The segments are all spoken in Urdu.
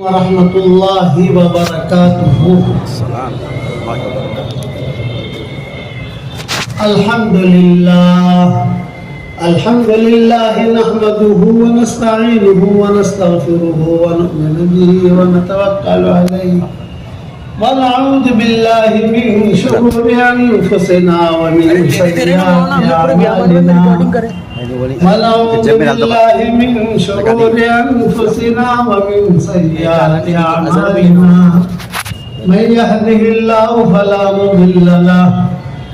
ورحمۃ اللہ وبرکاتہ۔ الحمد للہ نحمده ونستعینه ونستغفره ونؤمن به ونتوکل علیہ ونعوذ باللہ من شرور انفسنا ومن سیئات اعمالنا ونعوذ باللہ من شرور انفسنا ومن سیئات اعمالنا من يهده الله فلا مضل له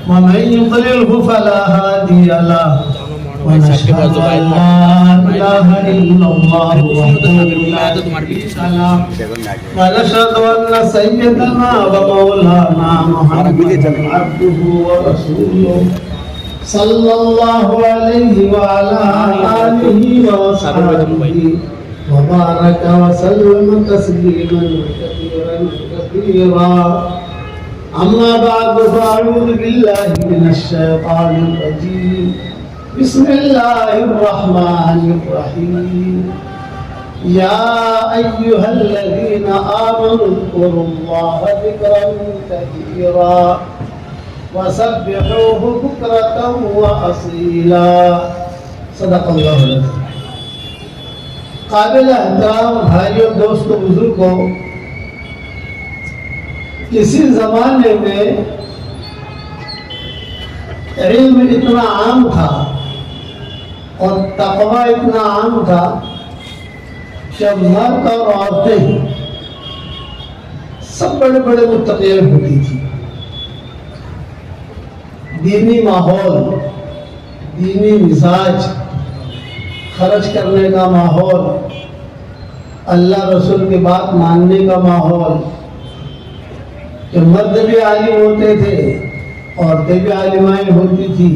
ومن يضلله فلا هادي له ونشهد أن لا إله إلا الله وحده لا شريك له ونشهد أن سيدنا ومولانا محمدا عبده ورسوله صلى الله عليه وعلى آله وصحبه وبارك وسلم تسليما كثيرا كثيرا أما بعد فأعوذ بالله من الشيطان الرجيم بسم الله الرحمن الرحيم يا أيها الذين آمنوا اذكروا الله ذكرا كثيرا وسبحوه بكرة وأصيلا صدق الله العظيم۔ قابل احترام بھائیوں، دوستوں، بزرگوں، کسی زمانے میں علم اتنا عام تھا اور تقوی اتنا عام تھا کہ مرد اور عورتیں سب بڑے بڑے متقیاں ہوتی تھی۔ دینی ماحول، دینی مزاج، خرچ کرنے کا ماحول، اللہ رسول کی بات ماننے کا ماحول، کہ مرد بھی عالم ہوتے تھے، عورتیں بھی عالمائیں ہوتی تھی،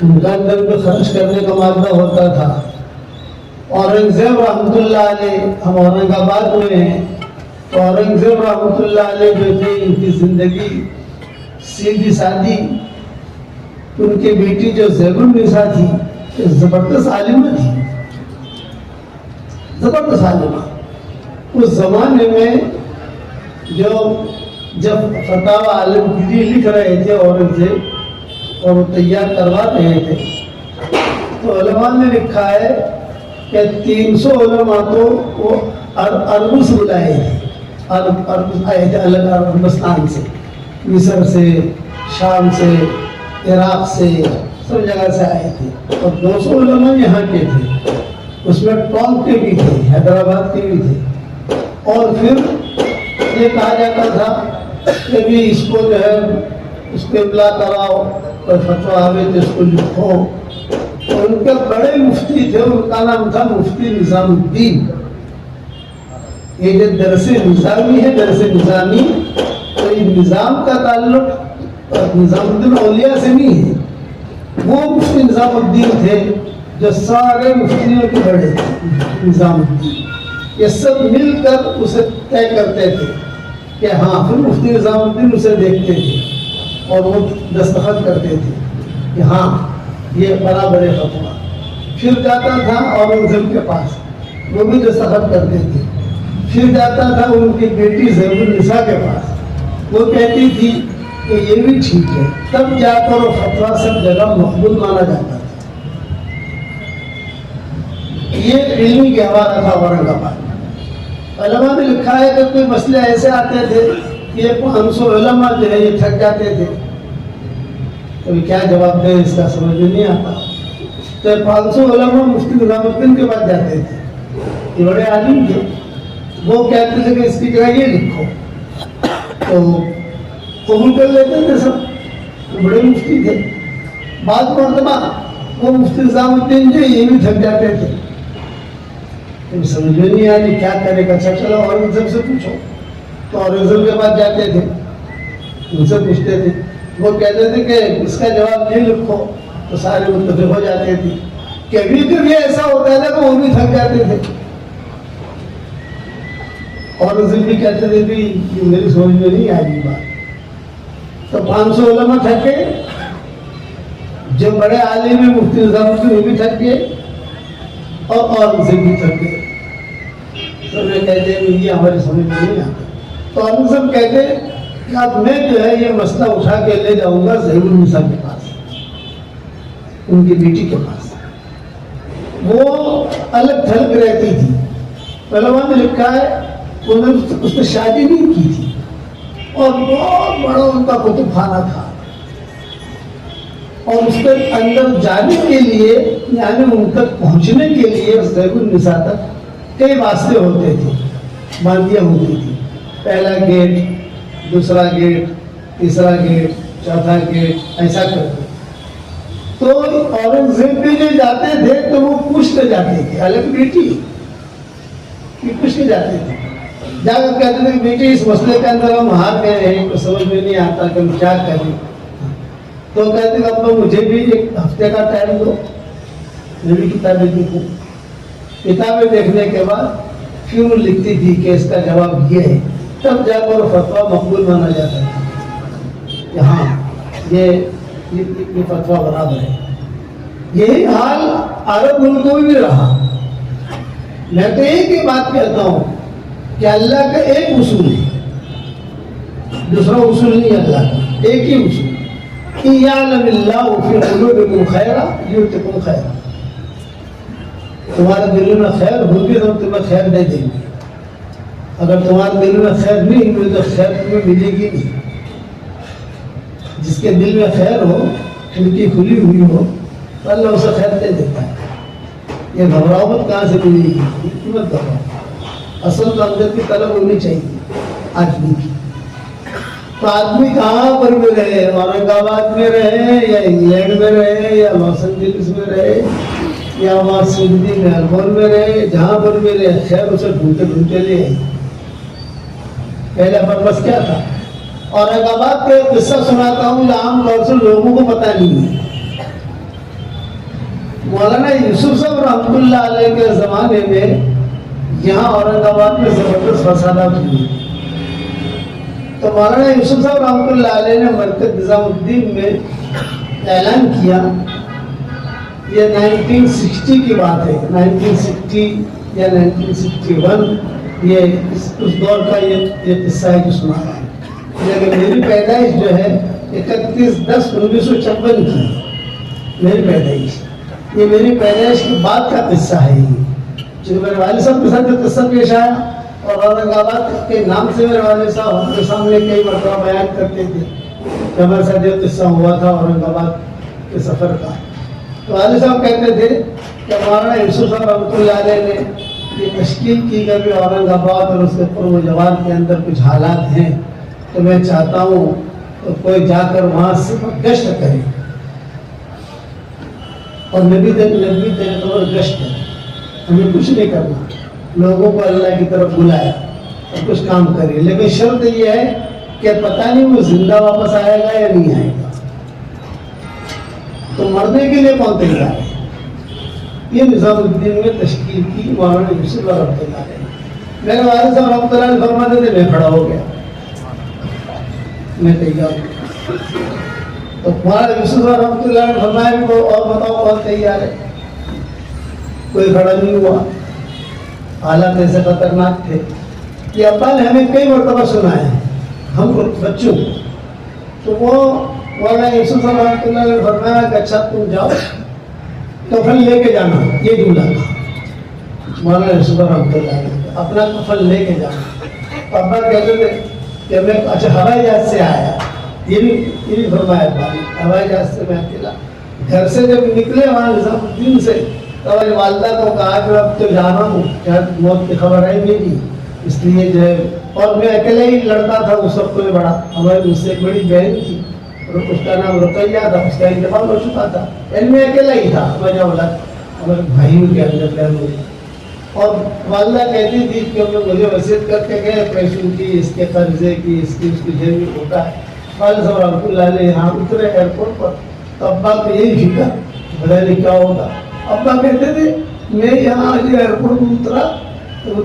ان کا اندر بھی خرچ کرنے کا مادہ ہوتا تھا۔ اورنگزیب رحمۃ اللہ علیہ، ہم اورنگ آباد میں ہیں، تو اورنگزیب رحمۃ اللہ علیہ جو تھے، ان کی زندگی سیدھی سادی، ان کی بیٹی جو زیب النساء تھی، زبردست عالمہ تھی، زبردست عالمہ۔ اس زمانے میں جب فتاوی عالمگیری لکھ رہے تھے اورنگزیب اور وہ تیار کروا رہے تھے، تو علماء نے لکھا ہے کہ 300 علماء تو وہ عربوں سے بلائے تھے، عرب آئے تھے الگ عربستان سے، مصر سے، شام سے، عراق سے، سب جگہ سے آئے تھے، اور 200 علماء یہاں کے تھے، اس میں ٹونک کے بھی تھے، حیدرآباد کے بھی تھے۔ اور پھر یہ کہا جاتا تھا کہ بھی اس کو جو ہے اس کو ابلاغ کراؤ، کوئی فتویٰ آوے تو اس کو لکھو۔ اور ان کے بڑے مفتی تھے، ان کا نام تھا مفتی نظام الدین۔ یہ جو درس نظامی ہے، درس نظامی، تو یہ نظام کا تعلق نظام الدین اولیاء سے نہیں ہے، وہ مفتی نظام الدین تھے جو سارے مفتیوں کے بڑے تھے۔ نظام الدین یہ سب مل کر اسے طے کرتے تھے کہ ہاں، پھر مفتی نظام الدین اسے دیکھتے تھے اور وہ دستخط کرتے تھے کہ ہاں یہ برابر فتویٰ۔ پھر جاتا تھا اورنگزیب کے پاس، وہ بھی دستخط کرتے تھے۔ پھر جاتا تھا ان کی بیٹی زیب النساء کے پاس، وہ کہتی تھی کہ یہ بھی ٹھیک ہے، تب جا کر وہ فتویٰ سب جگہ مقبول مانا جاتا تھا۔ یہ علمی گہوارہ تھا اورنگ آباد۔ علماء نے لکھا ہے کہ کوئی مسئلے ایسے آتے تھے کہ 500 علماء جو ہے یہ تھک جاتے تھے، کبھی کیا جواب دے اس کا سمجھ میں نہیں آتا، تو 500 علماء مفتی نظام الدین کے پاس جاتے تھے، یہ بڑے عالم تھے، وہ کہتے تھے کہ اس کی جگہ یہ لکھو، تو قبول کر لیتے تھے سب، بڑے مفتی تھے۔ بعض مرتبہ وہ مفتی نظام الدین جو یہ بھی تھک جاتے تھے، سمجھ میں نہیں آئی کیا کرے گا، اچھا چلو اورنگزیب سے پوچھو، تو اورنگزیب کے پاس جاتے تھے، ان سے پوچھتے تھے، وہ کہتے تھے کہ اس کا جواب نہیں لکھو، تو سارے متفق ہو جاتے تھے۔ کبھی کبھی ایسا ہوتا تھا کہ وہ بھی تھک جاتے تھے، اورنگزیب بھی کہتے تھے کہ میری سمجھ میں نہیں آئی بات، تو 500 علماء تھکے، جو بڑے عالم ہیں مفتی نظام الدین وہ بھی تھک گئے، اور سے بھی تھک گئے۔ تو میں کہتے ہیں یہ ہماری سمجھ میں نہیں آتا. تو ہم سب کہتے ہیں کہ اب میں جو ہے یہ مسئلہ اٹھا کے لے جاؤں گا ظہیر النساء کے پاس, ان کی بیٹی کے پاس. وہ الگ تھلگ رہتی تھی. علماء نے لکھا ہے انہوں نے اس نے شادی نہیں کی تھی اور بہت بڑا ان کا کتب خانہ تھا, اور اس کے اندر جانے کے لیے یعنی ان تک پہنچنے کے لیے ظہیر النساء تک کئی واسطے ہوتے تھے, باندیاں ہوتی تھی. پہلا گیٹ, دوسرا گیٹ, تیسرا گیٹ, چوتھا گیٹ, ایسا کرتے. تو اورنگزیب بھی جو جاتے تھے تو وہ پوچھتے جاتے تھے, الگ بیٹی پوچھ کے جاتے تھے, جا کر کہتے تھے کہ بیٹی اس مسئلے کے اندر ہم ہار گئے ہیں, کچھ سمجھ میں نہیں آتا کہ ہم کیا کریں. تو کہتے کہ اب مجھے بھی ایک ہفتے کا ٹائم دو, میں بھی کتابیں دیکھوں. کتابیں دیکھنے کے بعد پھر وہ لکھتی تھی کہ اس کا جواب یہ ہے, تب جا کر فتویٰ مقبول مانا جاتا تھا کہ ہاں یہ فتویٰ برابر ہے. یہی حال عرب ملکوں میں بھی رہا. میں تو ایک ہی بات کہتا ہوں کہ اللہ کا ایک اصول ہے, دوسرا اصول نہیں اللہ کا, ایک ہی اصول. إِن يَعْلَمِ اللَّهُ فِي قُلُوبِكُمْ خَيْرًا يُؤْتِكُمْ خَيْرًا. تمہارے دل میں خیر ہوگی تو تمہیں خیر دے دیں گے, اگر تمہارے دل میں خیر نہیں ہوئی تو خیر تمہیں ملے گی نہیں. جس کے دل میں خیر ہو, کھڑکی کھلی ہوئی ہو, تو اللہ اسے خیر دے دیتا ہے. یہ گھبراہٹ کہاں سے ملے گی؟ مت گھبراؤ. اصل تو اندر کی طلب ہونی چاہیے آدمی کی. تو آدمی کہاں پر بھی رہے, اورنگ آباد میں رہے یا انگلینڈ میں رہے یا لاس اینجلس میں رہے یا وہاں سڈنی میلبورن میں رہے, جہاں پر بھی رہے, خیر اسے ڈھونڈتے ڈھونڈتے لے آئی. پہلا پرپس کیا تھا؟ اورنگ آباد کا ایک قصہ سناتا ہوں جو عام طور سے لوگوں کو پتہ نہیں ہے. مولانا یوسف صاحب رحمۃ اللہ علیہ کے زمانے میں یہاں اورنگ آباد میں زبردست فسادات ہوئی. تو مولانا یوسف صاحب رحمۃ اللہ علیہ نے مرکز نظام الدین میں اعلان کیا, یہ 1960 کی بات ہے, 1960 یا 1961, یہ اس دور کا یہ قصہ ہے جو سنا ہے. لیکن میری پیدائش جو ہے 31/10/1956 کی میری پیدائش. یہ میری پیدائش کے بعد کا قصہ ہے. چونکہ میرے والد صاحب کے ساتھ جو قصہ پیش آیا, اور اورنگ آباد کے نام سے میرے والد صاحب ہم کے سامنے کئی مرتبہ بیان کرتے تھے کہ ہمارے ساتھ جو قصہ ہوا تھا اورنگ آباد کے سفر کا. تو والد صاحب کہتے تھے کہ مولانا یوسف صاحب رحمۃ اللہ علیہ نے یہ تشکیل کی کہ اورنگ آباد اور اس کے قرب و جوار کے اندر کچھ حالات ہیں, تو میں چاہتا ہوں تو کوئی جا کر وہاں سے گشت کرے, اور نبی طور گشت کرے. ہمیں کچھ نہیں کرنا, لوگوں کو اللہ کی طرف بلایا اور کچھ کام کرے, لیکن شرط یہ ہے کہ پتہ نہیں وہ زندہ واپس آئے گا یا نہیں آئے گا. تو مرنے کے لیے کون تیار ہے؟ یہ نظام الدین میں تشکیل کی مولانا یوسف رحمۃ اللہ علیہ. میرے والد صاحب رحمۃ اللہ علیہ فرماتے تھے, میں کھڑا ہو گیا, میں تیار ہوں. تو مولانا یوسف رحمۃ اللہ علیہ فرمایا کہ اور بتاؤ کون تیار ہے؟ کوئی کھڑا نہیں ہوا. حالات ایسے خطرناک تھے کہ ابا نے ہمیں کئی مرتبہ سنا ہے, ہم بچوں. تو وہ مولانا یوسف رحمۃ اللہ علیہ فرمایا کہ اچھا تم جاؤ, کفن لے کے جانا. یہ جملہ تھا مولانا یوسف رحمۃ اللہ علیہ, اپنا کفن لے کے جانا. ابا کہتے تھے کہ میں اچھا ہوائی جہاز سے آیا, یہ بھی فرمایا ابا نے, ہوائی جہاز سے میں اکیلا. گھر سے جب نکلے وہاں نظام الدین سے, تو میری والدہ کو کہا کہ اب تو جانا ہوں, کیا موت کی خبر ہے میری, اس لیے جو ہے. اور میں اکیلے ہی لڑتا تھا اس وقت میں, بڑا ہماری مجھ سے ایک بڑی بہن تھی, اس کا نام رقیہ تھا, اس کا انتقال ہو چکا تھا. میں اکیلا ہی تھا, ہمارے اولاد ہمارے بھائیوں کے اندر بہن ہوئی. اور والدہ کہتی تھی کہ مجھے وصیت کر کے گئے پیسوں کی, اس کے قرضے کی, اس کی جیب میں ہوتا ہے. والد صاحب رحمۃ اللہ علیہ یہاں اترے ایئرپورٹ پر, تو ابا کو یہی فکر بتا نہیں کیا ہوگا. ابا کہتے تھے میں یہاں آج ایئرپورٹ میں اترا تو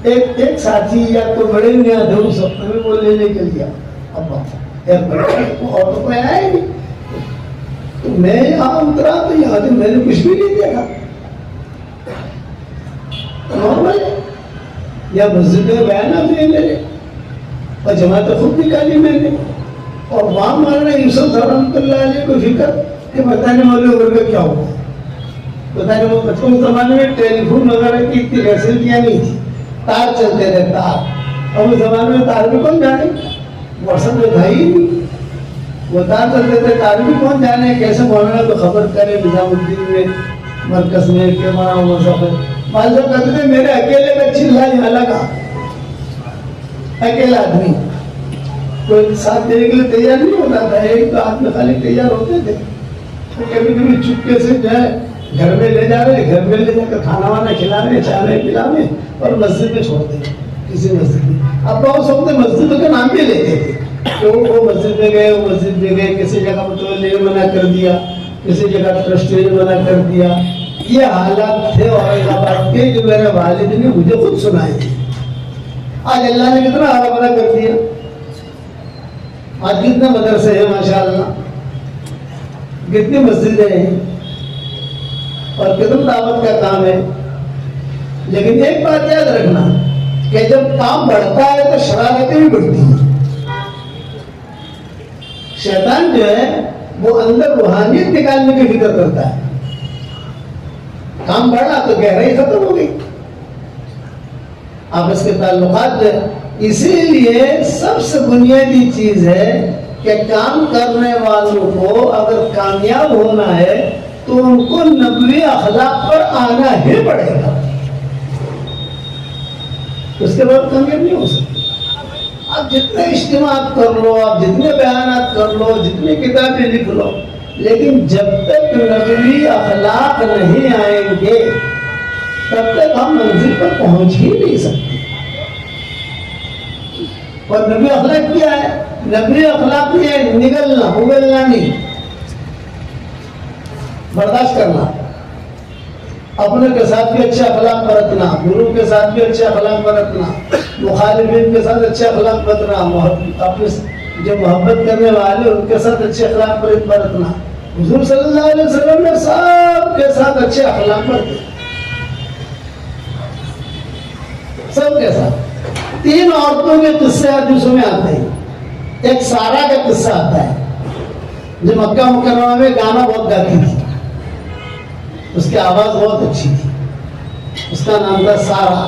ایک ساتھی یا کوئی بڑے نہیں آتے اس وقت میں وہ لینے کے لیے ابا ایئرپورٹ, اور تو کوئی آیا نہیں. تو میں یہاں اترا تو یہاں سے میں نے کچھ بھی نہیں دیکھا, نارمل ہے. یا مسجد میں بیانات ہوئے میرے اور جماعت خود نکالی میں نے. اور وہاں مولانا یوسف صاحب رحمۃ اللہ علیہ کو فکر کہ بتانے والے عمر کا کیا ہوا. بتانے وہ بچوں کے زمانے میں ٹیلی فون وغیرہ کی اتنی فیسلٹیاں نہیں تھی, تار چلتے تھے تار. اور اس زمانے میں تار بھی کون جانے, واٹس ایپ میں تھا ہی نہیں, وہ تار چلتے تھے تار بھی کون جانے. کیسے مولانا کو خبر کرے نظام الدین میں مرکز میں کہ وہاں وہ سب مان صاحب کہتے تھے میرے اکیلے کا چلہ یہاں لگا, اکیلا آدمی کوئی ساتھ دینے کے لیے تیار نہیں ہوتا تھا, ایک تو ہاتھ میں خالی تیار ہوتے تھے. تو کبھی کبھی چپکے سے جو ہے گھر میں لے جا رہے, گھر میں لے جا کر کھانا وانا کھلا رہے, چاہ رہے پلا رہے اور مسجد میں چھوڑ دیں کسی مسجد میں. اب بہت وقت مسجد کا نام بھی لیتے تھے کہ وہ مسجد میں گئے, وہ مسجد میں گئے, کسی جگہ متولی نے منع کر دیا, کسی جگہ ٹرسٹی نے منع کر دیا. یہ حالات تھے اورنگ آباد کے جو میرے والد نے مجھے خود سنائے تھے. آج اللہ نے کتنا حال منع کر دیا, آج کتنے مدرسے ہیں ماشاء اللہ, کتنی مسجدیں ہیں اور کتنا دعوت کا کام ہے. لیکن ایک بات یاد رکھنا کہ جب کام بڑھتا ہے تو شرارتیں بھی بڑھتی ہیں. شیطان جو ہے وہ اندر روحانیت نکالنے کی فکر کرتا ہے. کام بڑھا تو گہرائی ختم ہو گئی, آپس کے تعلقات جو ہے. اسی لیے سب سے بنیادی چیز ہے کہ کام کرنے والوں کو اگر کامیاب ہونا ہے تو ان کو نبوی اخلاق پر آنا ہی پڑے گا, اس کے بعد کامیاب نہیں ہو سکتے. آپ جتنے اجتماعات کر لو, آپ جتنے بیانات کر لو, جتنی کتابیں لکھ لو, لیکن جب تک نبوی اخلاق نہیں آئیں گے تب تک ہم منزل پر پہنچ ہی نہیں سکتے. اور نبی اخلاق کیا ہے؟ نبی اخلاق یہ ہے نگلنا, اگلنا نہیں, برداشت کرنا, اپنے کے ساتھ بھی اچھے اخلاق برتنا, گرو کے ساتھ بھی اچھے اخلاق برتنا, مخالفین کے ساتھ اچھے اخلاق برتنا, اپنے جو محبت کرنے والے ان کے ساتھ اچھے اخلاق برتنا. حضور صلی اللہ علیہ وسلم نے سب کے ساتھ اچھے اخلاق برتے, سب کے ساتھ. 3 عورتوں کے قصے حدیثوں میں آتے ہیں. ایک سارا کا قصہ آتا ہے جو مکہ مکرمہ میں گانا بہت گاتی تھی, اس کی آواز بہت اچھی تھی, اس کا نام تھا سارا.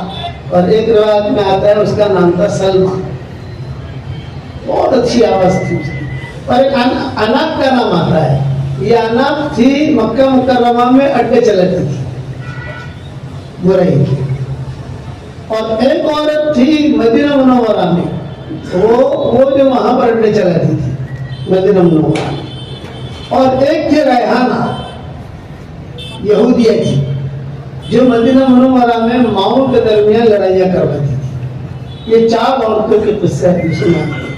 اور ایک روایت میں آتا ہے اس کا نام تھا سلمہ, بہت اچھی آواز تھی اس کی. اور ایک اناق کا نام آتا ہے, یہ اناق تھی مکہ مکرمہ میں اڈے چلاتی تھی برائی کی. اور ایک عورت تھی مدینہ منورہ میں, وہ جو وہاں پر اڈے چلاتی تھی مدینہ منورہ میں. اور ایک تھی ریحانہ یہودیہ تھی جو مدینہ منورہ میں ماؤں کے درمیان لڑائیاں کرواتی تھی. یہ 4 عورتوں کے قصے حدیث میں آتے ہیں.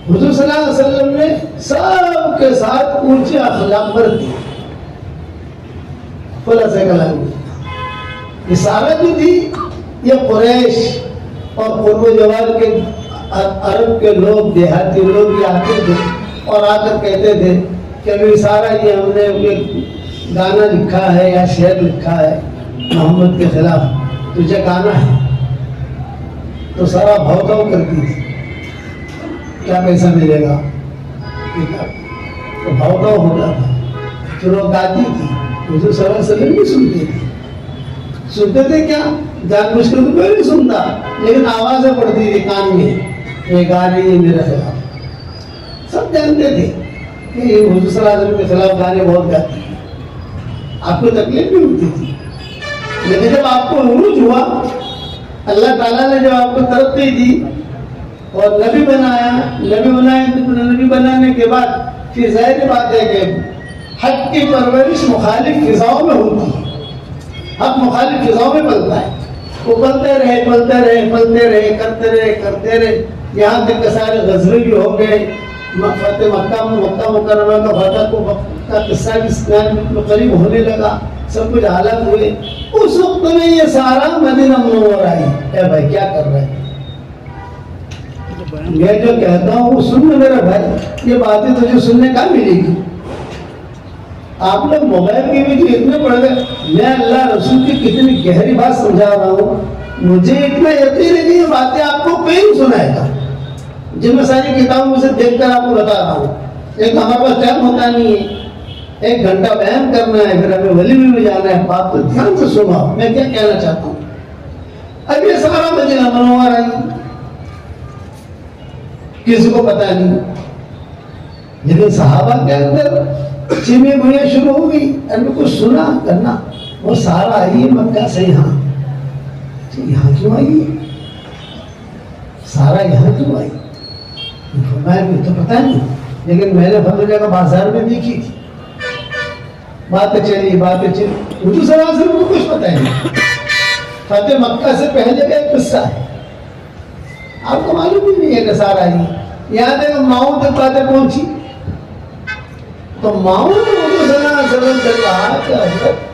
حضور صلی اللہ علیہ وسلم نے سب کے ساتھ اونچے اخلاق برتی. خلاصہ کلام یہ سارا جو تھی یہ قریش اور قرب و جوار کے عرب کے لوگ, دیہاتی لوگ یہ آتے تھے اور آ کر کہتے تھے کہ ابھی سارا یہ ہم نے گانا لکھا ہے یا شعر لکھا ہے محمد کے خلاف, تجھے گانا ہے. تو سارا بھاؤ تاؤ کرتی تھی کیا پیسہ ملے گا, تو بھاؤ تاؤ ہوتا تھا. پھر وہ گاتی تھی, حضور صلی اللہ علیہ وسلم بھی سنتے تھے کیا جان بوجھ کر تو کوئی نہیں سنتا, لیکن آوازیں پڑتی تھی کان میں, یہ گا رہی ہے میرے خلاف. سب جانتے تھے کہ یہ حضور صلی اللہ علیہ وسلم کے خلاف گانے بہت گاتی ہیں. آپ کو تکلیف بھی ہوتی تھی, لیکن جب آپ کو عروج ہوا, اللہ تعالیٰ نے جب آپ کو ترقی دی اور نبی بنانے کے بعد پھر ظاہر بات ہے کہ حق کی پرورش مخالف فضاؤں میں ہوتی ہے. حق مخالف فضاؤں میں پلتا ہے, وہ پلتے رہے کرتے رہے یہاں تک کہ سارے غزوے بھی ہو گئے. فتح مکہ مکرمہ کا فتح کا قصہ بھی قریب ہونے لگا, سب کچھ حالات ہوئے. اس وقت میں یہ سارا مدینہ منورہ آئی. اے بھائی کیا کر رہے ہیں, میں جو کہتا ہوں وہ سن لو میرا بھائی, یہ باتیں تجھے سننے کا ملے گی. آپ لوگ موبائل کے بھی اتنے پڑھ گئے, میں اللہ رسول کی کتنی گہری بات سمجھا رہا ہوں مجھے اتنا یقین ہے کہ یہ باتیں آپ کو کوئی نہیں سنائے گا، جن میں ساری کتابوں سے دیکھ کر آپ کو بتا رہا ہوں۔ ایک ہمارے پاس ٹائم ہوتا نہیں ہے، 1 گھنٹہ بیان کرنا ہے، پھر ہمیں ولی میں جانا ہے۔ بات تو دھیان سے سنو، میں کیا کہنا چاہتا ہوں۔ اب یہ سارا مدینہ منورہ ہے، کسی کو پتا نہیں، لیکن صحابہ کے اندر چیمیں گوئیاں شروع ہو گئی، ابھی کچھ سنا کرنا، وہ سارا آئی مکہ سے یہاں کیوں آئی؟ سارا یہاں کیوں آئی؟ فرمایا تو پتا نہیں، لیکن میں نے فضل جگہ بازار میں دیکھی تھی، باتیں چلی۔ حضور صلی اللہ علیہ وسلم کو کچھ پتا نہیں۔ فتح مکہ سے پہلے کا ایک قصہ ہے، آپ کو معلوم ہی نہیں ہے کہ سارا آئی۔ یاد ہے ماؤں تک باتیں پہنچی تو ماؤں نے حضور صلی اللہ علیہ وسلم سے کہا کہ حضرت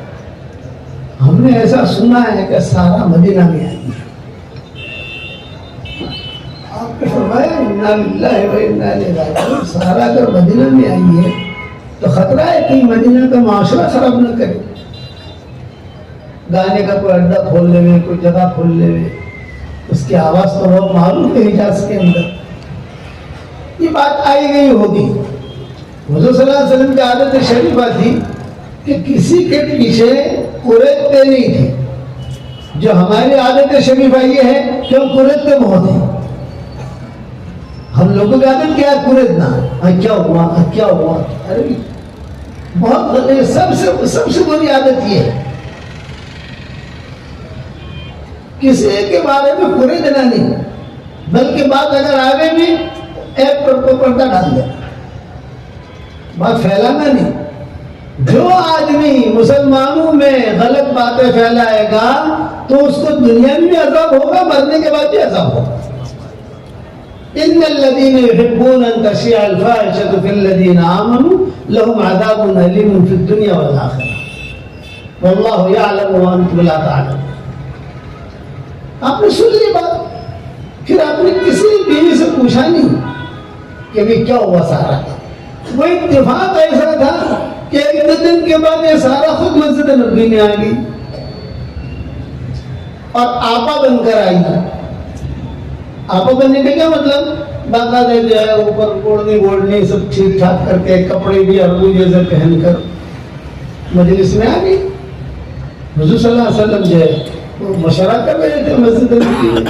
ہم نے ایسا سنا ہے کہ سارا مدینہ میں آئی ہے۔ آپ نے فرمایا انا للہ و انا الیہ راجعون، سارا اگر مدینہ میں آئی ہے تو خطرہ ہے کہ مدینہ کا معاشرہ خراب نہ کرے، گانے کا کوئی اڈا کھول لے، کوئی جگہ کھول لے۔ اس کی آواز تو بہت معروف ہے حجاز کے اندر، یہ بات آئی گئی ہوگی۔ حضور صلی اللہ علیہ وسلم کی عادت شریفہ تھی کہ کسی کے پیچھے قریدتے نہیں تھے۔ جو ہماری عادت شریفہ یہ ہے کہ ہم قریدتے بہت ہیں۔ ہم لوگوں کی عادت کیا ہے؟ قریدنا، کیا ہوا، ارے بہت سب سے بری عادت یہ ہے، کسی کے بارے میں قریدنا نہیں، بلکہ بات اگر آگے بھی ایپ پر پردہ ڈال دیا، بات پھیلانا نہیں۔ جو آدمی مسلمانوں میں غلط باتیں پھیلائے گا تو اس کو دنیا میں بھی عذاب ہوگا، مرنے کے بعد بھی عذاب ہوگا۔ ان الذين يحبون ان تشيع الفاحشة في الذين آمنوا لهم عذاب أليم في الدنيا والآخرة والله يعلم وأنتم لا تعلمون۔ آپ نے سن لی بات، پھر آپ نے کسی بیوی سے پوچھا نہیں کہ بھی کیا ہوا سارا کا۔ وہ اتفاق ایسا تھا کہ ایک دن کے بعد یہ سارا خود مسجد نبوی میں آ گئی اور آپا بن کر آئی۔ آپا بننے کا کیا مطلب؟ باقاعدہ جو ہے اوپر اوڑھنی سب ٹھیک ٹھاک کر کے، کپڑے بھی اربو جیسے پہن کر مجلس میں آ گئی۔ حضور صلی اللہ علیہ وسلم جو ہے وہ مشورہ کر رہے تھے مسجد نبوی،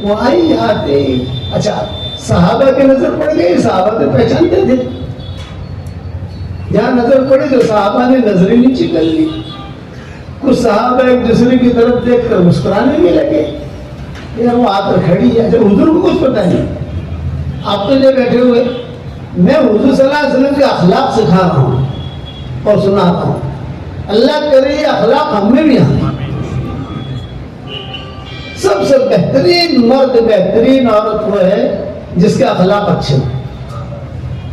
وہ آئی آتے ہی اچھا صحابہ کی نظر پڑ گئی، صحابہ تو پہچانتے تھے، جہاں نظر پڑی تو صحابہ نے نظریں نیچے کر لی۔ کچھ صحابہ ایک دوسرے کی طرف دیکھ کر مسکرانے بھی لگے، یار وہ آ کر کھڑی ہے۔ جب حضور کو کچھ پتہ نہیں، آپ تو جو بیٹھے ہوئے، میں حضور صلی اللہ علیہ وسلم کے اخلاق سکھا رہا ہوں اور سناتا ہوں، اللہ کرے یہ اخلاق ہم میں بھی آئیں۔ سب سے بہترین مرد، بہترین عورت وہ ہے جس کے اخلاق اچھے ہوں۔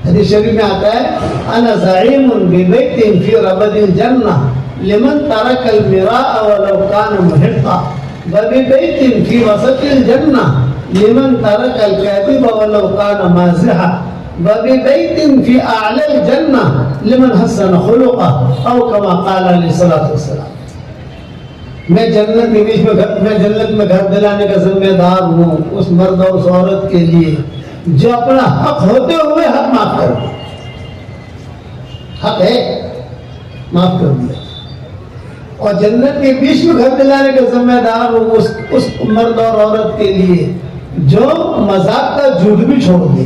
حدیث شریف میں آتا ہے انا زعیم ببیت فی ربد الجنہ لمن ترک المراء ولو کان محقا وببیت فی وسط الجنہ لمن ترک الکذب ولو کان مازحا وببیت فی اعلی الجنہ لمن حسن خلقا او کما قال علیہ الصلوۃ والسلام۔ میں جنت کے بیچ میں جنت میں گھر دلانے کا ذمہ دار ہوں اس مرد اور اس عورت کے لیے جو اپنا حق ہوتے ہوئے حق معاف کر دے۔ حق ہے معاف کر دیا، اور جنت کے بیچ میں گھر دلانے کا ذمہ دار ہوں اس مرد اور عورت کے لیے جو مذاق کا جھوٹ بھی چھوڑ دے،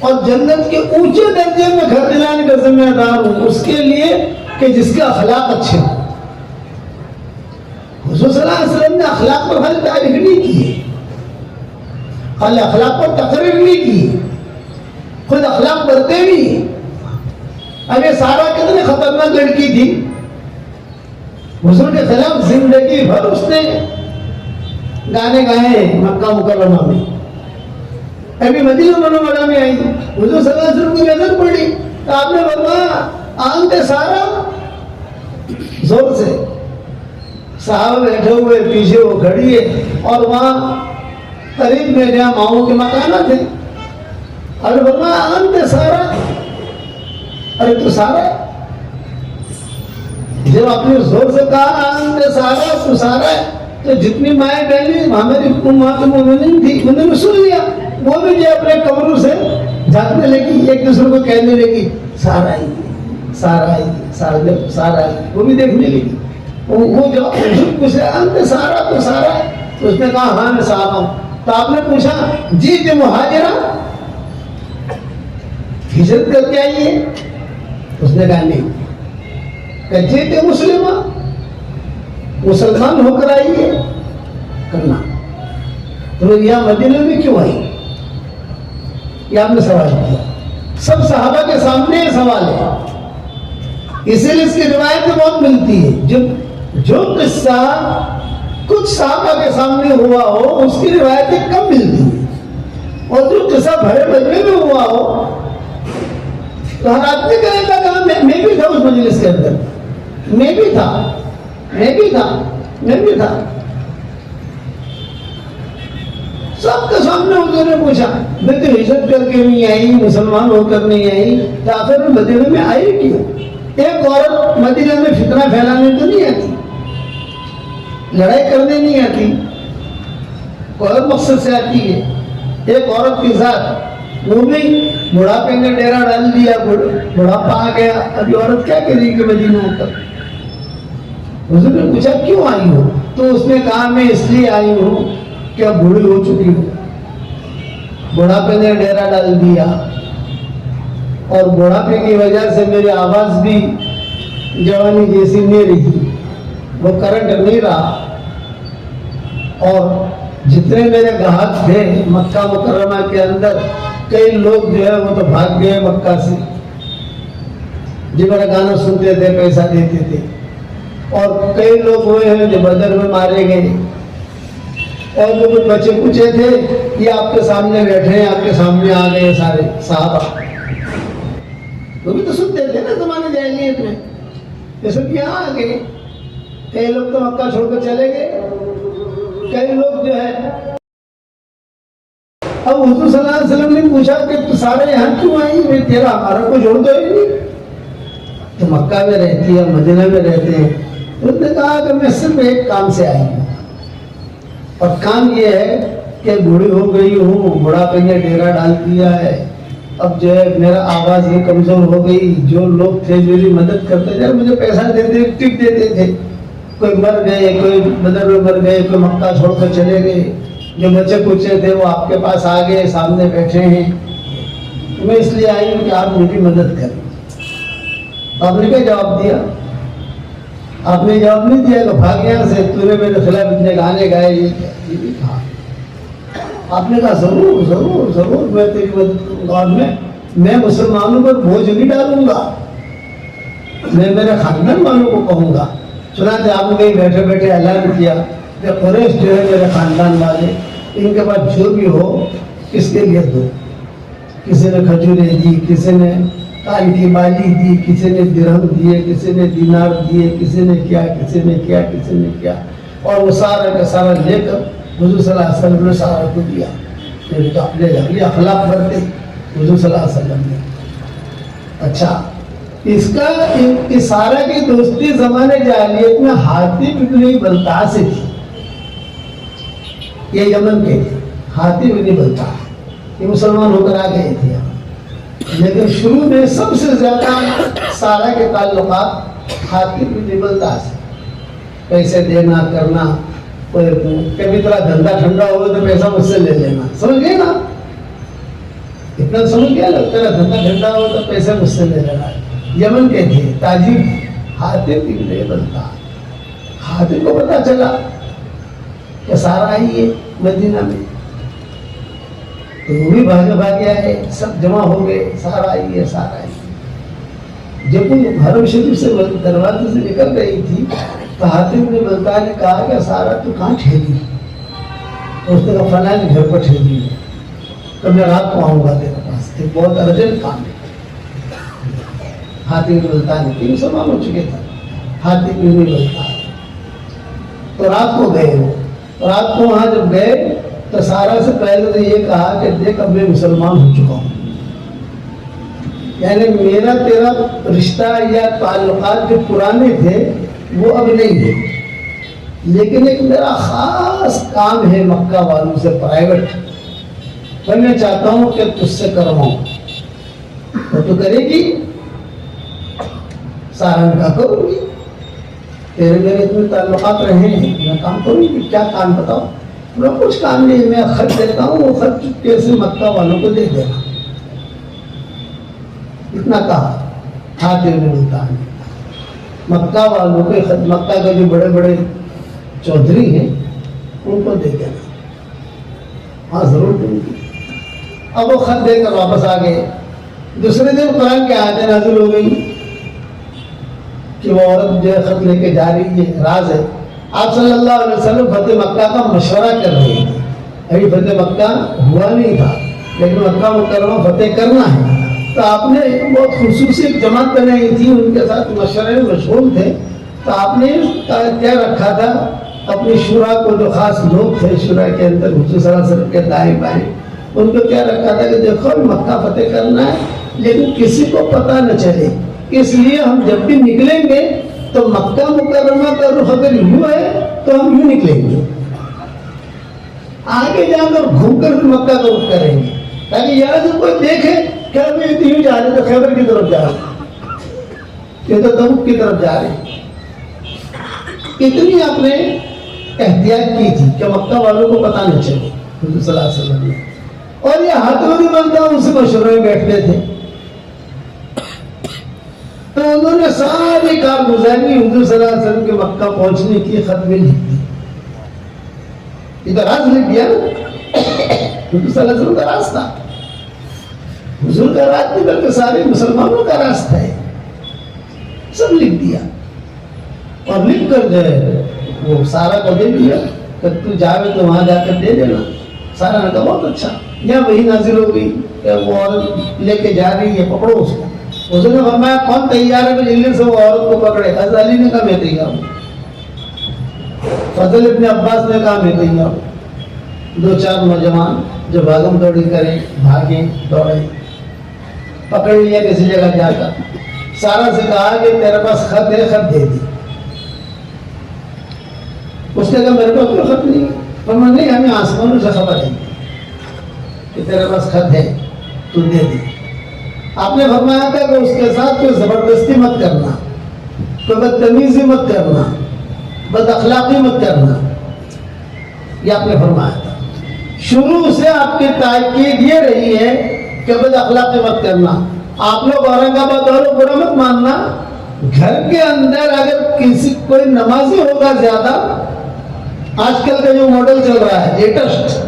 اور جنت کے اونچے درجے میں گھر دلانے کا ذمہ دار ہوں اس کے لیے کہ جس کے اخلاق اچھے ہوں۔ حضور صلی اللہ علیہ وسلم نے اخلاق پر خالی تعریف نہیں کی، خالی اخلاق پر تقریر نہیں کی، خود اخلاق برتے بھی۔ اب یہ سارا کتنی خطرناک لڑکی تھی، حضور کے خلاف زندگی بھر اس نے گانے گائے مکہ مکرمہ میں۔ ابھی مدینہ منورہ میں آئی، حضور صلی اللہ علیہ وسلم کی نظر پڑی تو آپ نے فرمایا آنتے سارا، زور سے۔ صحابہ بیٹھے ہوئے، پیچھے وہ کھڑی ہے، اور وہاں قریب میں جہاں ماؤں کے مکانات تھے، اور فرمایا آنتے سارا، ارے تو سارا؟ جب آپ نے زور سے کہا آنتے سارا، تو سارا ہے، تو جتنی مائیں بہنیں ہماری امہات المومنین تھی انہوں نے سن لیا، وہ بھی جو اپنے کمروں سے جھانکنے لگی، ایک دوسرے کو کہنے لگی سارا آئی سارا آئی سارا آئی، وہ بھی دیکھنے لگی۔ وہ جو پوچھا انت سارا تو سارا ہے، تو اس نے کہا ہاں میں سارا ہوں۔ تو آپ نے پوچھا جی تم مہاجرہ ہجرت کر کے آئی ہے؟ اس نے کہا نہیں۔ کہ جی تم مسلمہ مسلمان ہو کر آئی ہے؟ کرنا تو یہاں مدینہ میں کیوں آئی؟ یہ آپ نے سوال کیا، سب صحابہ کے سامنے یہ سوال ہے، اسی لیے اس کی روایتیں بہت ملتی ہے۔ جو قصہ کچھ صحابہ کے سامنے ہوا ہو اس کی روایتیں کم ملتی ہیں، اور جو قصہ بڑے مجمع میں ہوا ہو تو ہر آدمی کہے گا کہ میں بھی تھا اس مجلس کے اندر، میں بھی تھا۔ سب کے سامنے حضور نے پوچھا میں تو ہجرت کر کے نہیں آئی، مسلمان ہو کر نہیں آئی، تو آخر میں مدینہ میں آئی کیوں؟ ایک عورت مدینہ میں فتنہ پھیلانے تو نہیں آتی، لڑائی کرنے نہیں آتی، کوئی اور مقصد سے آتی ہے۔ ایک عورت کے ساتھ وہ بھی بڑھاپے نے ڈیرا ڈال دیا، بڑھاپا آ گیا، ابھی عورت کیا کرے گی مدینہ ہو کر؟ حضور نے پوچھا کیوں آئی ہو؟ تو اس نے کہا میں اس لیے آئی ہوں کہ اب بوڑھی ہو چکی ہوں، بڑھاپے نے ڈیرا ڈال دیا، اور بڑھاپے کی وجہ سے میری آواز بھی جوانی جیسی نہیں رہی، وہ کرنٹ نہیں رہا، اور جتنے میرے گاہک تھے مکہ مکرمہ کے اندر کئی لوگ جو ہے وہ تو بھاگ گئے مکہ سے، جو میرا گانا سنتے تھے پیسہ دیتے تھے، اور کئی لوگ ہوئے ہیں جو بدر میں مارے گئے، اور جو کچھ بچے کچے تھے یہ آپ کے سامنے بیٹھے ہیں، آپ کے سامنے آ گئے سارے صحابہ، وہ بھی تو سنتے تھے نا زمانے جاہلیت میں، یہ سب یہاں آ گئے، کئی لوگ تو مکہ چھوڑ کر چلے گئے، کئی لوگ جو ہے۔ اب حضور صلی اللہ علیہ وسلم نے پوچھا کہ تو سارے یہاں کیوں آئی؟ میں تیرا ہمارا کو جوڑ دو ہی نہیں، تو مکہ میں رہتی ہے مدینہ میں رہتے ہیں۔ انہوں نے کہا کہ میں صرف ایک کام سے آئی ہوں، اور کام یہ ہے کہ بوڑھی ہو گئی ہوں، بڑھاپے نے ڈیرا ڈال دیا ہے، اب جو ہے میرا آواز یہ کمزور ہو گئی، جو لوگ تھے میری مدد کرتے تھے مجھے پیسہ دیتے ٹپ دیتے تھے، کوئی مر گئے، کوئی بدر میں مر گئے، کوئی مکہ چھوڑ کر چلے گئے، جو بچے کچے تھے وہ آپ کے پاس آ گئے، سامنے بیٹھے ہیں، میں اس لیے آئی ہوں کہ آپ میری مدد کریں۔ آپ نے کیا جواب دیا؟ آپ نے جواب نہیں دیا کہ بھاگ یہاں سے، تو نے میرے خلاف اتنے گانے گائے، یہ بھی کہا۔ آپ نے کہا ضرور ضرور ضرور میں تیری مدد کروں گا، اور میں مسلمانوں پر بوجھ نہیں ڈالوں گا، میں میرے خاندان والوں کو کہوں گا۔ چنانچہ آپ نے کہیں بیٹھے بیٹھے اعلان کیا کہ قریش جو ہے میرے خاندان والے، ان کے پاس جو بھی ہو کس کے لیے دو۔ کسی نے کھجوریں دی، کسی نے کان کی بالی دی، کسی نے درہم دیے، کسی نے دینار دیے، کسی نے کیا کسی نے کیا کسی نے کیا، اور وہ سارا کا سارا لے کر حضور صلی اللہ علیہ وسلم نے سارا کو دیا۔ تو اپنے اگلی اخلاق برتے حضور صلی اللہ علیہ وسلم نے۔ اچھا، اس کا سارا کی دوستی زمانے جاہلیت میں حاتب ابن بلتع سے تھی، یہ یمن کے تھے، حاتب ابن بلتع، یہ مسلمان ہو کر آ گئے تھے، لیکن شروع میں سب سے زیادہ سارا کے تعلقات حاتب ابن بلتع سے، پیسے دینا کرنا، کبھی تھوڑا دھندا ٹھنڈا ہو تو پیسہ مجھ سے لے لینا، سمجھ گئے نا؟ اتنا سمجھ گیا، تیرا دھندا ٹھنڈا ہو تو پیسہ مجھ سے لے لینا۔ یمن کے تھے، تاجر حاتب ابن بلتع۔ حاتب کو پتا چلا کہ سارا آئی ہے مدینہ میں، تو وہ بھی بھاگے آئے، سب جمع ہو گئے، سارا آئی ہے سارا آئی ہے۔ جب وہ حرم شریف سے دروازے سے نکل رہی تھی تو حاتب ابن بلتع نے کہا کہ سارا تو کہاں ٹھہری؟ تو اس نے کہا فلاں کے گھر پر ٹھہری ہے، تو میں رات کو آؤں گا تیرے پاس، ایک بہت ارجنٹ کام ہے۔ حاتب ابن بلتع نے، تین مسلمان ہو چکے تھے، حاتب ابن بلتع تو رات کو گئے، وہ رات کو وہاں جب گئے تو سارا سے پہلے تو یہ کہا کہ دیکھ اب میں مسلمان ہو چکا ہوں، یعنی میرا تیرا رشتہ یا تعلقات جو پرانے تھے وہ اب نہیں ہے، لیکن ایک میرا خاص کام ہے مکہ والوں سے پرائیویٹ، میں چاہتا ہوں کہ تجھ سے کرواؤں۔ تو کرے گی؟ سارا کا کروں گی، تیرے میرے اتنے تعلقات رہے ہیں، میں کام کروں گی۔ کیا کام بتاؤ؟ میں کچھ کام نہیں، میں خط دیتا ہوں، وہ خط چپکے سے مکہ والوں کو دے دینا، اتنا کہا۔ حاتم بن ملتان مکہ والوں کے خط، مکہ کے جو بڑے بڑے چودھری ہیں ان کو دے دینا۔ ہاں ضرور دوں گی۔ اب وہ خط دے کر واپس آ گئے۔ دوسرے دن قرآن کی آیتیں نازل ہو گئی کہ وہ عورت جو ہے خط لے کے جا رہی ہے، راز ہے۔ آپ صلی اللہ علیہ وسلم فتح مکہ کا مشورہ کر رہے ہیں، ابھی فتح مکہ ہوا نہیں تھا، لیکن مکہ مکرمہ فتح کرنا ہے۔ تو آپ نے بہت خصوصی ایک جماعت بنائی تھی، ان کے ساتھ مشورے میں مشغول تھے۔ تو آپ نے کیا رکھا تھا، اپنی شورا کو، جو خاص لوگ تھے شورا کے اندر حضور صلی اللہ علیہ وسلم کے دائیں بائیں، ان کو کیا رکھا تھا کہ دیکھو مکہ فتح کرنا ہے، لیکن کسی کو پتہ نہ چلے، اس لیے ہم جب بھی نکلیں گے تو مکہ مکرمہ کا رخ اگر یوں ہے تو ہم یوں نکلیں گے، آگے جا کر گھوم کر مکہ کا رخ کریں گے، تاکہ یہاں سے کوئی دیکھے کہ ہم یوں جا رہے تو خیبر کی طرف جا رہے، یہ تو تبوک کی طرف جا رہے۔ اتنی آپ نے احتیاط کی تھی کہ مکہ والوں کو پتہ نہ چلے حضور صلی اللہ علیہ وسلم نے۔ اور یہ ہاتھوں نہیں بنتا، ان سے مشورے میں بیٹھتے تھے۔ تو انہوں نے ساری کارگزاری حضور صلی اللہ علیہ وسلم کے مکہ پہنچنے کی خط میں لکھ دی۔ یہ تو راز لکھ دیا نا، حضور صلی اللہ علیہ وسلم کا راز تھا، حضور کا راز نہیں بلکہ سارے مسلمانوں کا راز تھا، سب لکھ دیا۔ اور لکھ کر جو ہے وہ سارا کو دے دیا کہ تو جاوے تو وہاں جا کر دے دینا۔ سارا نے کہا بہت اچھا۔ یا وہی نازل ہو گئی کہ وہ عورت لے کے جا رہی ہے، پکڑو اس کو۔ اس نے فرمایا کون تیار ہے کہ جلدی سے وہ عورت کو پکڑے؟ حضرت علی نے کہا میں تیار ہوں، فضل ابن عباس نے کہا میں تیار ہوں۔ دو چار نوجوان جو بھاگم دوڑی کریں، بھاگے دوڑے، پکڑ لیا کسی جگہ جا کر۔ سارا سے کہا کہ تیرے پاس خط ہے، خط دے دی۔ اس نے کہا میرے پاس کوئی خط نہیں، فرمایا نہیں ہمیں آسمانوں سے خبر ہے کہ تیرے پاس خط ہے، تو دے دی۔ آپ نے فرمایا تھا کہ اس کے ساتھ کوئی زبردستی مت کرنا، کوئی بدتمیزی مت کرنا، بد اخلاقی مت کرنا، یہ آپ نے فرمایا تھا۔ شروع سے آپ کی تاکید یہ رہی ہے کہ بد اخلاقی مت کرنا۔ آپ لوگ اورنگ آباد والوں برا مت ماننا، گھر کے اندر اگر کسی کوئی نمازی ہوگا زیادہ، آج کل کا جو ماڈل چل رہا ہے لیٹسٹ،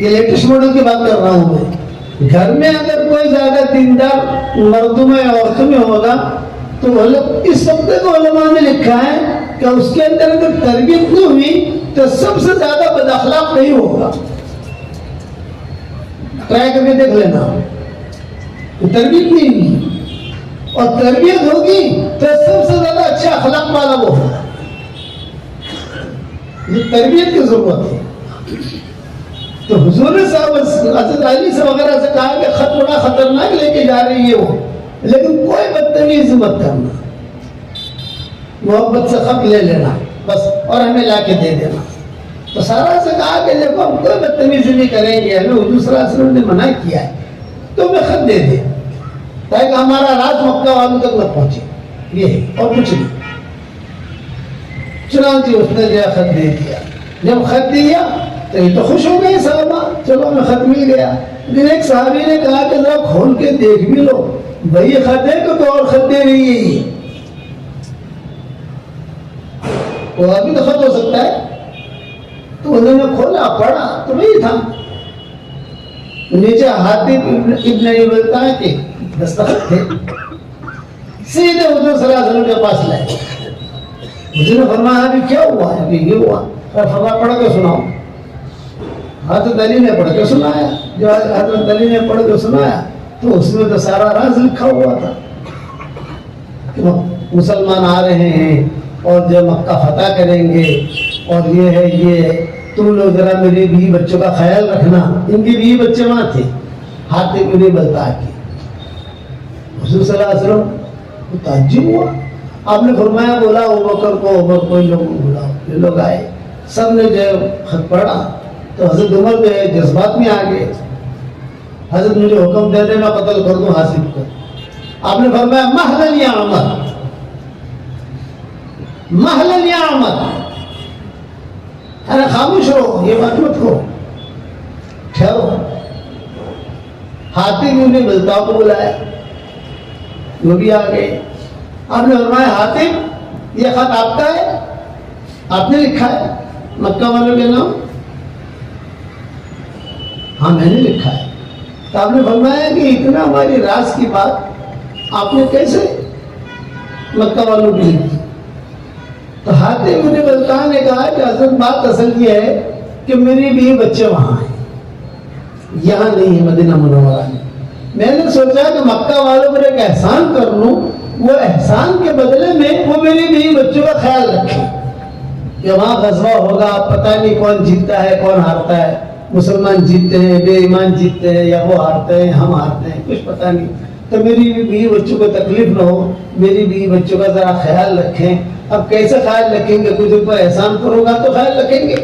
یہ لیٹسٹ ماڈل کی بات کر رہا ہوں میں، گھر میں اگر کوئی زیادہ دیندار مردوں میں عورتوں میں ہوگا تو اس وقت کو علماء نے لکھا ہے کہ اس کے اندر اگر تربیت نہیں ہوئی تو سب سے زیادہ بد اخلاق نہیں ہوگا۔ ٹرائی کر کے دیکھ لینا، تربیت نہیں ہوئی اور تربیت ہوگی تو سب سے زیادہ اچھے اخلاق والا وہ ہوگا۔ یہ تربیت کی ضرورت ہے۔ تو حضور صاحب حضرت علی سے وغیرہ سے کہا کہ خط بڑا خطرناک لے کے جا رہی ہے وہ، لیکن کوئی بدتمیزی مت کرنا، محبت سے خط لے لینا بس اور ہمیں لا کے دے دینا۔ تو سارا سے کہا کہ دیکھو ہم کوئی بدتمیزی نہیں کریں گے، ہمیں حضور صلی اللہ علیہ وسلم نے منع کیا ہے، تو ہمیں خط دے دے تاکہ ہمارا راز مکہ والوں تک نہ پہنچے، یہ ہے اور کچھ نہیں۔ چنانچہ اس نے جو خط دے دیا۔ جب خط دیا تو یہ تو خوش ہو گئے صحابہ، چلو ہمیں خط مل گیا۔ لیکن ایک صحابی نے کہا کہ ذرا کھول کے دیکھ بھی لو بھائی یہ خط ہے کہ کوئی اور خط دے رہی ہے، یہ وہ ابھی تو خط ہو سکتا ہے۔ تو انہوں نے کھولا، پڑھا تو وہی تھا، نیچے حاتم ابن ابی بلتع کے دستخط تھے۔ سیدھے حضور صلی اللہ علیہ وسلم کے پاس لائے۔ حضور نے فرمایا ابھی کیا ہوا ہے؟ ابھی یہ ہوا۔ فرمایا پڑھ کے سناؤ۔ حضرت علی نے پڑھ کے سنایا۔ جو حضرت علی نے پڑھ کے سنایا تو اس میں تو سارا راز لکھا ہوا تھا کہ مسلمان آ رہے ہیں اور جب مکہ فتح کریں گے اور یہ ہے یہ، تم لوگ ذرا میرے بیوی بچوں کا خیال رکھنا۔ ان کی بیوی بچے وہاں تھے، حاتم ابن بلتع کے۔ حضور صلی اللہ علیہ وسلم کو تعجب ہوا۔ آپ نے فرمایا بولا ابوبکر کو، عمر کو، ان لوگوں کو بلاؤ۔ یہ لوگ آئے، سب نے جو خط پڑھا تو حضرت عمر جو ہے جذبات میں آ گئے، حضرت مجھے حکم دے دے میں قتل کر دوں حاسب کو۔ آپ نے فرمایا مہلن یا عمر، مہلن یا عمر، ارے خاموش رہو، یہ بات مت کرو، ٹھہرو۔ حاتم انہیں بلتاؤ کو بلایا، وہ بھی آ گئے۔ آپ نے فرمایا حاتم یہ خط آپ کا ہے، آپ نے لکھا ہے مکہ والوں کے نام؟ ہاں میں نے لکھا ہے۔ تو آپ نے فرمایا کہ اتنا ہماری راز کی بات آپ نے کیسے مکہ والوں کی لکھی؟ تو حاتم بن بلتع نے کہا کہ حضرت بات اصل یہ ہے کہ میری بیوی بچے وہاں ہیں، یہاں نہیں ہے مدینہ منورہ میں۔ میں نے سوچا کہ مکہ والوں پر ایک احسان کر لوں، وہ احسان کے بدلے میں وہ میری بیوی بچوں کا خیال رکھے کہ وہاں غزوہ ہوگا، پتہ نہیں کون جیتتا ہے کون ہارتا ہے، مسلمان جیتتے ہیں، بے ایمان جیتتے ہیں، یا وہ ہارتے ہیں ہم ہارتے ہیں، کچھ پتہ نہیں۔ تو میری بیوی بچوں کو تکلیف نہ ہو، میری بیوی بچوں کا ذرا خیال رکھیں۔ اب کیسے خیال رکھیں گے؟ کچھ اوپر احسان کروں گا تو خیال رکھیں گے،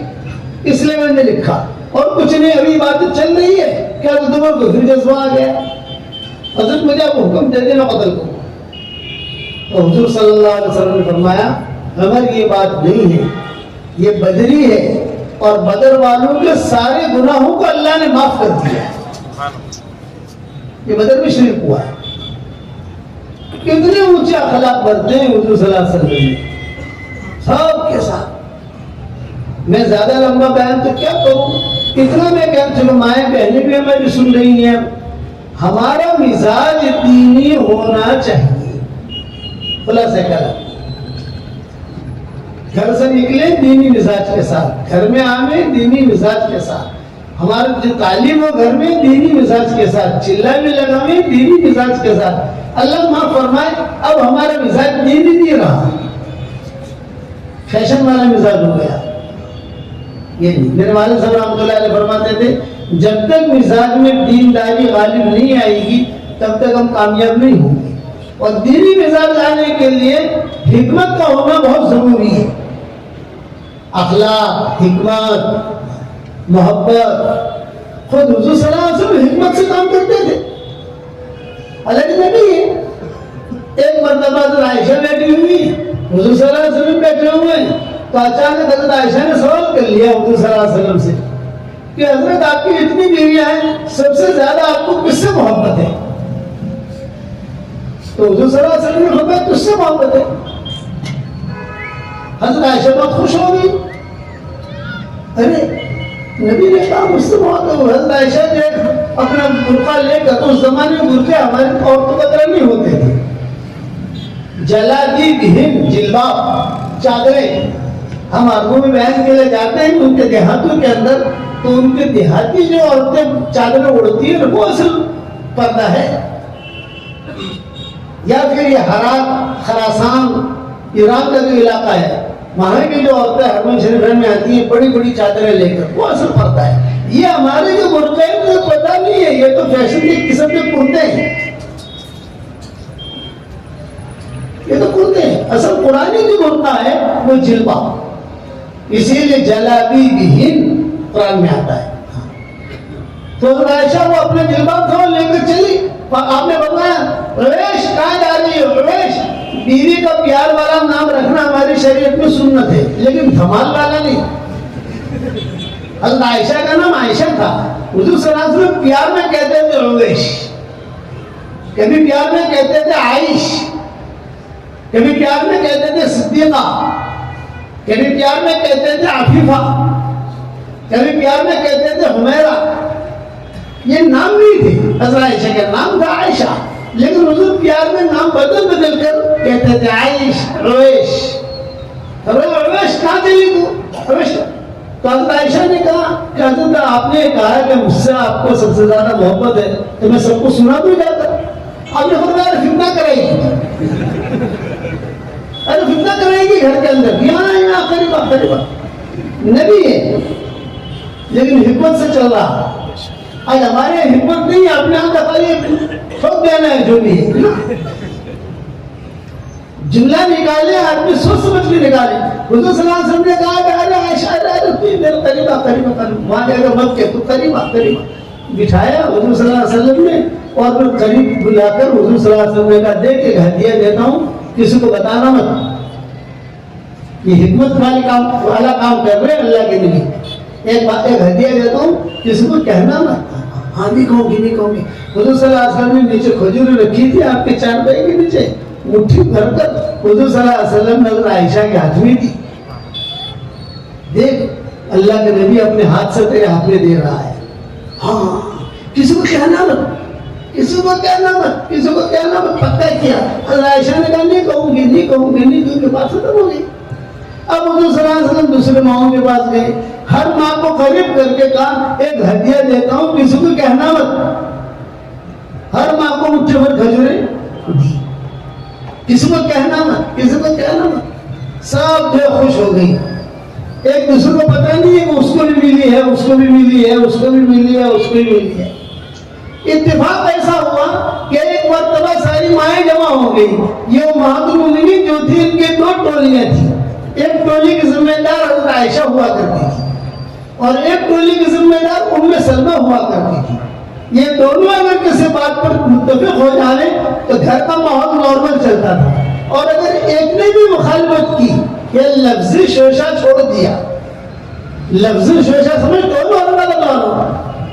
اس لیے میں نے لکھا۔ اور کچھ نہیں، ابھی بات چل رہی ہے کہ حضرت عمر کو پھر جذبہ آ گیا، حضرت مجھے آپ حکم دے دینا قتل کو۔ تو حضور صلی اللہ علیہ وسلم نے فرمایا عمر یہ بات نہیں ہے، یہ بدری ہے، اور بدر والوں کے سارے گناہوں کو اللہ نے معاف کر دیا ہے، یہ بدر میں شریک ہوا ہے۔ کتنے اونچے اخلاق برتے ہیں حضور صلی اللہ علیہ وسلم سب کے ساتھ۔ میں زیادہ لمبا بیان تو کیا کروں، اتنا میں کہہ، چلو مائیں بہنیں بھی ہماری سن رہی ہیں، ہمارا مزاج دینی ہونا چاہیے۔ خلاصہ کیا، گھر سے نکلے دینی مزاج کے ساتھ، گھر میں آئے دینی مزاج کے ساتھ، ہمارا جو تعلیم ہو گھر میں دینی مزاج کے ساتھ، چلہ میں لگاویں دینی مزاج کے ساتھ۔ اللہ معاف فرمائے اب ہمارا مزاج دینی نہیں رہا، فیشن والا مزاج ہو گیا۔ یہ نہیں، میرے والد صاحب رحمۃ اللہ علیہ فرماتے تھے جب تک مزاج میں دینداری غالب نہیں آئے گی تب تک ہم کامیاب نہیں ہوں گے، اور دینی مزاج لانے کے لیے حکمت کا ہونا بہت ضروری ہے۔ اخلاق، حکمت، محبت، خود حضور صلی اللہ علیہ وسلم حکمت سے کام کرتے تھے۔ الگ نبی ہے، ایک مرتبہ حضرت عائشہ بیٹھی ہوئی، حضور صلی اللہ علیہ وسلم بیٹھے ہوئے ہیں، تو اچانک حضرت عائشہ نے سوال کر لیا حضور صلی اللہ علیہ وسلم سے کہ حضرت آپ کی اتنی بیویاں ہیں، سب سے زیادہ آپ کو کس سے محبت ہے؟ تو حضور صلی اللہ علیہ وسلم نے فرمایا کس سے محبت ہے؟ حضرت عائشہ بہت خوش ہو گئی، ارے نبی نے کہا مجھ سے محبت ہے۔ حضرت عائشہ جو اپنا برقع لے کر، اس زمانے میں برقعے ہماری عورتوں کا طرح نہیں ہوتے تھے، جلابی بہن، جلباب، چادریں، ہم عربوں میں بیان کے لیے جاتے ہیں ان کے دیہاتوں کے اندر، تو ان کے دیہاتی جو عورتیں چادریں اڑتی ہیں وہ اصل پردہ ہے۔ یا پھر یہ ہرات، خراسان، ایران کا جو علاقہ ہے، وہاں کی جو عورتیں حرم شریف میں آتی ہیں بڑی بڑی چادریں لے کر، وہ اصل پردہ ہے۔ یہ ہمارے جو برقعے ہیں مجھے پتہ نہیں ہے، یہ تو فیشن کی قسم کے کرتے ہیں، یہ تو کرتے ہیں، اصل قرآنی جو برقع ہے وہ جلباب، اسی لیے جلابی بہن قرآن میں آتا ہے۔ تو عائشہ وہ اپنے جلباب تھا لے کر چلی، آپ نے بتایا رویش کہاں جا رہی ہے؟ رویش، بیوی کا پیار والا نام رکھنا ہماری شریعت میں سنت ہے، لیکن دھمال والا نہیں۔ حضرت عائشہ کا نام عائشہ تھا، حضور صلی اللہ علیہ وسلم پیار میں کہتے تھے رویش، کبھی پیار میں کہتے تھے عائش، کبھی پیار میں کہتے تھے صدیقہ، کبھی پیار میں کہتے تھے عفیفہ، کبھی پیار میں کہتے تھے حمیرہ۔ یہ نام نہیں تھے، حضرت عائشہ کا نام تھا عائشہ، لیکن حضور پیار میں نام بدل بدل کر کہتے تھے عائش، رویش۔ رویش کہاں چلی تو؟ رویش۔ تو حضرت عائشہ نے کہا کہ حضرت آپ نے کہا کہ مجھ سے آپ کو سب سے زیادہ محبت ہے، تو میں سب کو سنا بھی جاتا۔ آپ نے فرمایا فتنہ کرے گی، ارے فتنہ کرے گی گھر کے اندر، یہاں قریبا نبی ہے لیکن حکمت سے چل رہا۔ آج ہمارے حکمت نہیں، اپنے آپ کا خالی ٹھوک دینا ہے جو بھی ہے۔ جملہ نکالے آدمی سوچ سمجھ کے نکالے. حضور صلی اللہ علیہ وسلم نے کہا کہ ارے عائشہ میرے قریبا وہاں جا کر مت کہ تو قریبا بٹھایا حضور صلی اللہ علیہ وسلم نے اور پھر قریب بلا کر حضور صلی اللہ علیہ وسلم نے کہا دیکھ ایک ہدیہ دیتا ہوں کسی کو بتانا مت. یہ حکمت والا کام کر رہے ہیں اللہ کے لیے. ایک ہدیہ دیتا ہوں کسی کو کہنا مت. ہاں نہیں کہوں گی نہیں کہوں گی. حضور صلی اللہ علیہ وسلم نے نیچے کھجوریں رکھی تھی آپ کے چارپائی کے نیچے مٹھی بھر کر حضور صلی اللہ علیہ وسلم نے حضرت عائشہ کے ہاتھ میں دی. دیکھ اللہ کے نبی اپنے ہاتھ سے تیرے ہاتھ میں دے رہا ہے. ہاں کسی کو کہنا مت کسی کو کہنا مت کسی کو کہنا مت. پتہ کیا حضرت عائشہ نے کہا نہیں کہوں گی نہیں کہوں گی نہیں کہوں گی. بات ختم ہو گئی. اب حضور صلی اللہ علیہ وسلم دوسرے ماؤں کے پاس گئے. ہر ماں کو قریب کر کے کہا ایک ہدیہ دیتا ہوں کسی کو کہنا مت. ہر ماں کو مٹھی بھر کھجوریں دی. کسی کو کہنا مت کسی کو کہنا مت. سب جو خوش ہو گئی. ایک دوسرے کو پتہ نہیں ہے کہ اس کو بھی ملی ہے اس کو بھی ملی ہے اس کو بھی ملی ہے اس کو بھی ملی ہے. اتفاق ایسا ہوا کہ ایک مرتبہ ساری مائیں جمع ہو گئی. یہ امہات المومنین جو تھی ان کی دو ٹولیاں تھیں. ایک ٹولی کی ذمہ دار حضرت عائشہ ہوا کرتی تھی اور ایک ٹولی کی ذمہ دار ام سلمہ ہوا کرتی تھی. یہ دونوں اگر کسی بات پر متفق ہو جائے تو گھر کا ماحول نارمل چلتا تھا. اور اگر ایک نے بھی مخالفت کی کہ لفظی شوشہ چھوڑ دیا لفظی شوشہ سمجھ دونوں اللہ بتا رہا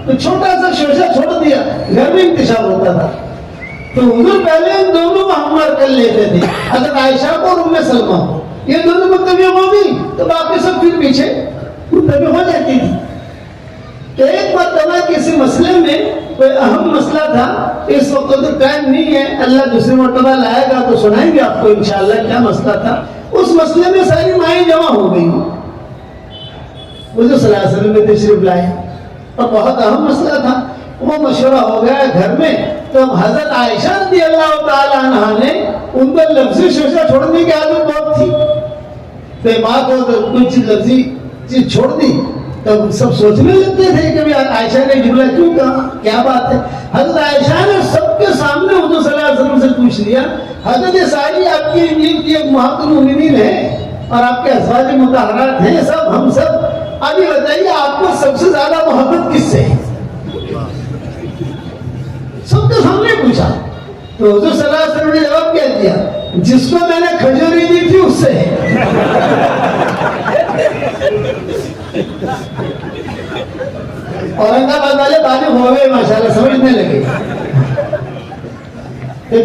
تو چھوٹا سا شوشہ چھوڑ دیا گھر میں انتشار ہوتا تھا. تو حضور پہلے ان دونوں کو ہموار کر لیتے تھے حضرت عائشہ کو اور ام سلمہ کو. یہ دونوں متفق ہو گئی تو باقی سب پھر پیچھے متفق ہو جاتی تھی. تو ایک مرتبہ کسی مسئلے میں کوئی اہم مسئلہ تھا. اس وقت تو ٹائم نہیں ہے اللہ دوسری مرتبہ لائے گا تو سنائیں گے آپ کو انشاءاللہ کیا مسئلہ تھا. اس مسئلے میں ساری مائیں جمع ہو گئی. حضور صلی اللہ علیہ وسلم نے تشریف لائے اور بہت اہم مسئلہ تھا. وہ مشورہ ہو گیا گھر میں. تو حضرت عائشہ رضی اللہ تعالی عنہا نے ان پر لفظی شوشہ چھوڑنے کی عادت بہت تھی. تو بات ہو تو کچھ لفظی چیز چھوڑ دی تو سب سوچنے لگتے تھے کہ عائشہ نے جملہ کیوں کہا کیا بات ہے. حضرت عائشہ نے سب کے سامنے حضور صلی اللہ علیہ وسلم سے پوچھ لیا حضرت ساری آپ کی انجیل کی امہات المومنین ہے اور آپ کے ازواج مطہرات ہیں سب ہم سب. ابھی بتائیے آپ کو سب سے زیادہ محبت کس سے ہے. سب کے سامنے پوچھا. تو حضور صلی اللہ علیہ وسلم نے جواب کیا دیا جس کو میں نے کھجوری دی تھی اس سے. اورنگاباد والے بالغ ہو گئے ماشاءاللہ سمجھنے لگے.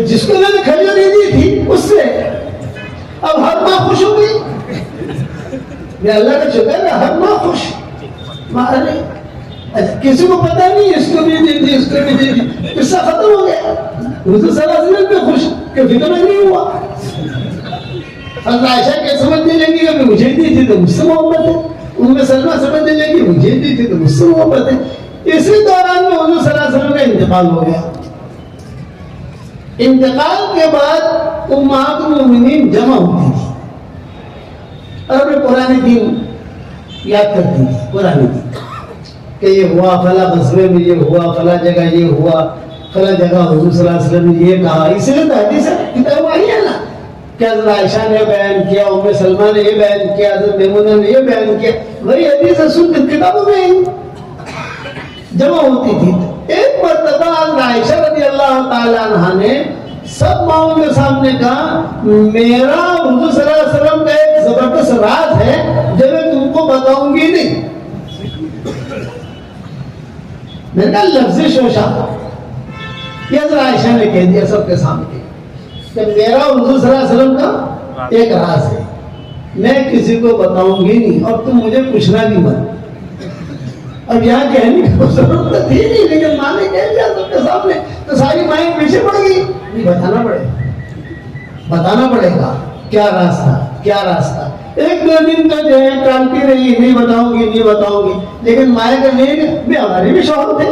جس کو میں نے کھجوری دی تھی اس سے. اب ہر ماں خوش ہو گئی. یہ اللہ کا شکر ہے ہر ماں خوش. کسی کو پتہ نہیں اس کو بھی دی تھی اس کو بھی دی تھی. قصہ ختم ہو گیا. حضور صلی اللہ علیہ وسلم پہ خوش کہ فکر نہیں ہوا. حضرت عائشہ کیا سمجھنے لگی کہ مجھے دی تھی تو مجھ سے محبت ہے. ام سلمہ سمجھنے لگی مجھے دی تھی تو مجھ سے محبت ہے. اسی دوران میں حضور صلی اللہ علیہ وسلم کا انتقال ہو گیا. انتقال کے بعد امہات المومنین جمع ہوتی تھی اور اپنے پرانے دین یاد کرتی تھی. پرانے دین کہ یہ ہوا فلاں غزوے میں یہ ہوا فلاں جگہ یہ ہوا فلاں جگہ حضور صلی اللہ علیہ وسلم نے یہ کہا. اس لیے تو حدیث کتاب وہی ہے نا کہ حضرت عائشہ نے بیان کیا ام سلمہ نے یہ بیان کیا حضرت میمونہ نے یہ بیان کیا. وہی حدیث سن کتابوں میں جمع ہوتی تھی. ایک مرتبہ حضرت عائشہ رضی اللہ تعالی عنہا نے سب ماؤں کے سامنے کہا میرا حضور صلی اللہ علیہ وسلم کا ایک زبردست راز ہے جو میں تم کو بتاؤں گی نہیں. میں نے کہا لفظی شوشہ. یہ حضرت عائشہ نے کہہ دیا سب کے سامنے کہ میرا حضور صلی اللہ علیہ وسلم کا ایک راز ہے میں کسی کو بتاؤں گی نہیں اور تم مجھے پوچھنا بھی مت. اب یہاں کہنے کی ضرورت تھی نہیں لیکن ماں نے کہہ دیا سب کے سامنے تو ساری مائیں پیچھے پڑ گئی. نہیں بتانا پڑے گا کیا راستہ. ایک دو دن تو جو ہے ٹالتی رہی نہیں بتاؤں گی لیکن مائیں کا نہیں بھی ہمارے بھی شوہر تھے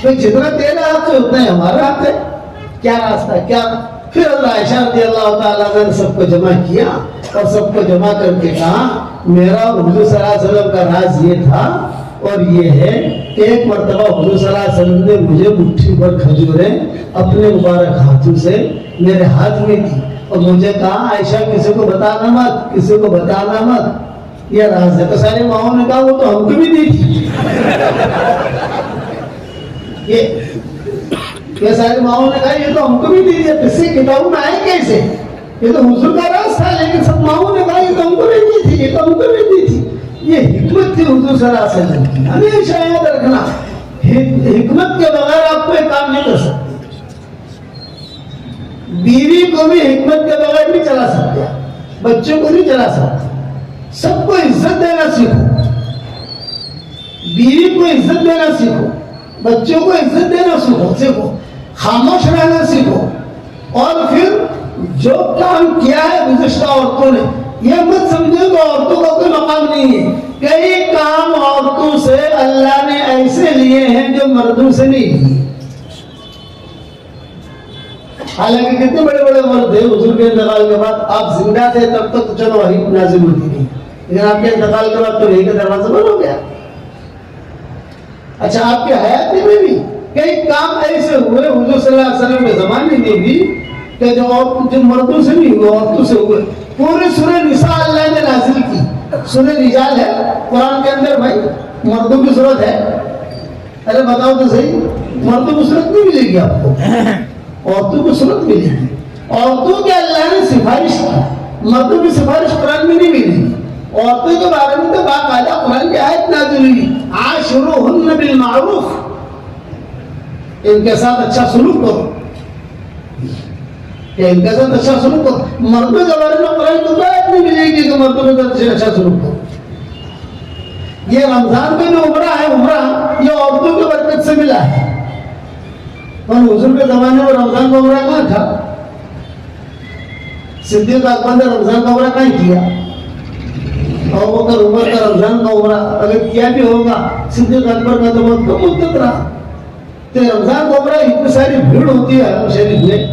تو جتنا تیرا حق ہے اتنا ہی ہمارا حق ہے. کیا راستہ کیا. پھر حضرت عائشہ رضی اللہ تعالیٰ نے سب کو جمع کیا اور سب کو جمع کر کے کہا میرا حضور صلی اللہ علیہ وسلم کا راز یہ تھا اور یہ ہے کہ ایک مرتبہ حضور صلی اللہ علیہ وسلم نے مجھے مٹھی پر کھجوریں اپنے مبارک ہاتھوں سے میرے ہاتھ میں دی اور مجھے کہا عائشہ کسی کو بتانا مت، کسی کو بتانا مت، یہ راز ہے۔ تو ساری ماؤں نے کہا وہ تو ہم کو بھی دی تھی۔ یہ ساری ماؤں نے کہا یہ تو ہم کو بھی دی تھی، کس سے کتابوں میں آئے کیسے؟ یہ تو حضور کا راز تھا، لیکن سب ماؤں نے کہا یہ تو ہم کو بھی دی تھی، یہ تو ہم کو بھی دی تھی۔ یہ حکمت تھی حضور صلی اللہ علیہ وسلم کی، ہمیشہ یاد رکھنا، حکمت کے بغیر آپ کوئی کام نہیں کر سکتے۔ بیوی کو بھی حکمت کے بغیر نہیں چلا سکتے، بچوں کو نہیں چلا سکتے۔ سب کو عزت دینا سیکھو، بیوی کو عزت دینا سیکھو، بچوں کو عزت دینا سیکھو، خاموش رہنا سیکھو، اور پھر جو کام کیا ہے گزشتہ عورتوں نے، یہ مت سمجھو کہ عورتوں کا کوئی مقام نہیں ہے۔ کئی کام عورتوں سے اللہ نے ایسے لیے ہیں جو مردوں سے نہیں لیے۔ حالانکہ کتنے بڑے بڑے مرد تھے حضور کے انتقال کے بعد، آپ زندہ تھے تب تک تو چلو وحی نازل ہوتی نہیں، لیکن آپ کے انتقال کے بعد تو وحی کا دروازہ بند ہو گیا۔ اچھا، آپ کے حیات میں بھی کئی کام ایسے ہوئے حضور صلی اللہ علیہ وسلم کے زمانے میں بھی کہ جو مردوں سے نہیں ہوئے، عورتوں سے ہوئے۔ پورے سورہ نساء اللہ نے نازل کی، سورہ رجال ہے قرآن کے اندر، بھائی مردوں کی صورت ہے؟ ارے بتاؤ تو صحیح، مردوں کی صورت نہیں ملے گی آپ کو، عورتوں کی صورت ملے گی۔ عورتوں کے اللہ نے سفارش کی، مردوں کی سفارش قرآن میں نہیں ملی۔ عورتوں کے بارے میں تو باقاعدہ قرآن کی آیت نازل ہوئی، عاشروہن بالمعروف، ان کے ساتھ اچھا سلوک کرو، کہ ان کے ساتھ اچھا سلوک کرو۔ مردوں کے بارے میں قرآن کو آیت نہیں ملے گی کہ مردوں کے ساتھ اچھا سلوک کرو۔ یہ رمضان کا جو عمرہ ہے، عمرہ یہ عورتوں کی برکت سے ملا ہے۔ اور حضور کے زمانے میں رمضان کا عمرہ کہاں تھا؟ صدیق اکبر نے رمضان کا عمرہ کہاں کیا؟ اور وہ کر عمر کا رمضان کا عمرہ اگر کیا بھی ہوگا، صدیق اکبر کا تو بہت کم مدت رہا۔ تو رمضان کا عمرہ اتنی ساری بھیڑ ہوتی ہے حرم شریف میں،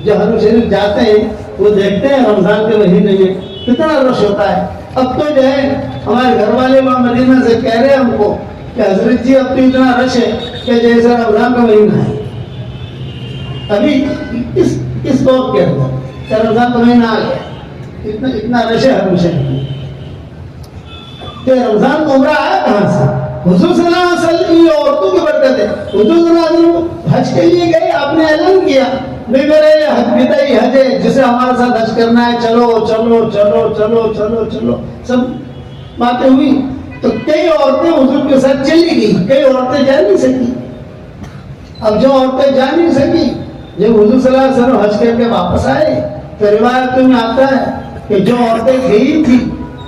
جو حرم شریف جاتے ہیں وہ دیکھتے ہیں رمضان کے مہینے میں کتنا رش ہوتا ہے۔ اب تو جو ہے ہمارے گھر والے وہاں مدینہ سے کہہ رہے ہیں ہم کو کہ حضرت جی اب تو اتنا رش ہے کہ جیسے رمضان کا مہینہ ہے۔ ابھی اس دور کے اندر کہ رمضان کا مہینہ آ گیا، اتنا رش ہے حرم شریف میں۔ کہ رمضان کا عمرہ آیا کہاں سے؟ حضور صلی اللہ علیہ وسلم کی عورتوں کی برکت ہے۔ حضور صلی اللہ علیہ وسلم حج کے لیے گئے، آپ نے اعلان کیا میرے حج بدعی حج ہے، جسے ہمارے ساتھ حج کرنا ہے، چلو چلو چلو چلو چلو چلو، سب باتیں ہوئی۔ تو کئی عورتیں حضور کے ساتھ چلی گئی، کئی عورتیں جا نہیں سکی۔ اب جو عورتیں جا نہیں سکی، جب حضور صلی اللہ علیہ وسلم حج کر کے واپس آئے تو روایتوں میں آتا ہے کہ جو عورتیں گئی تھی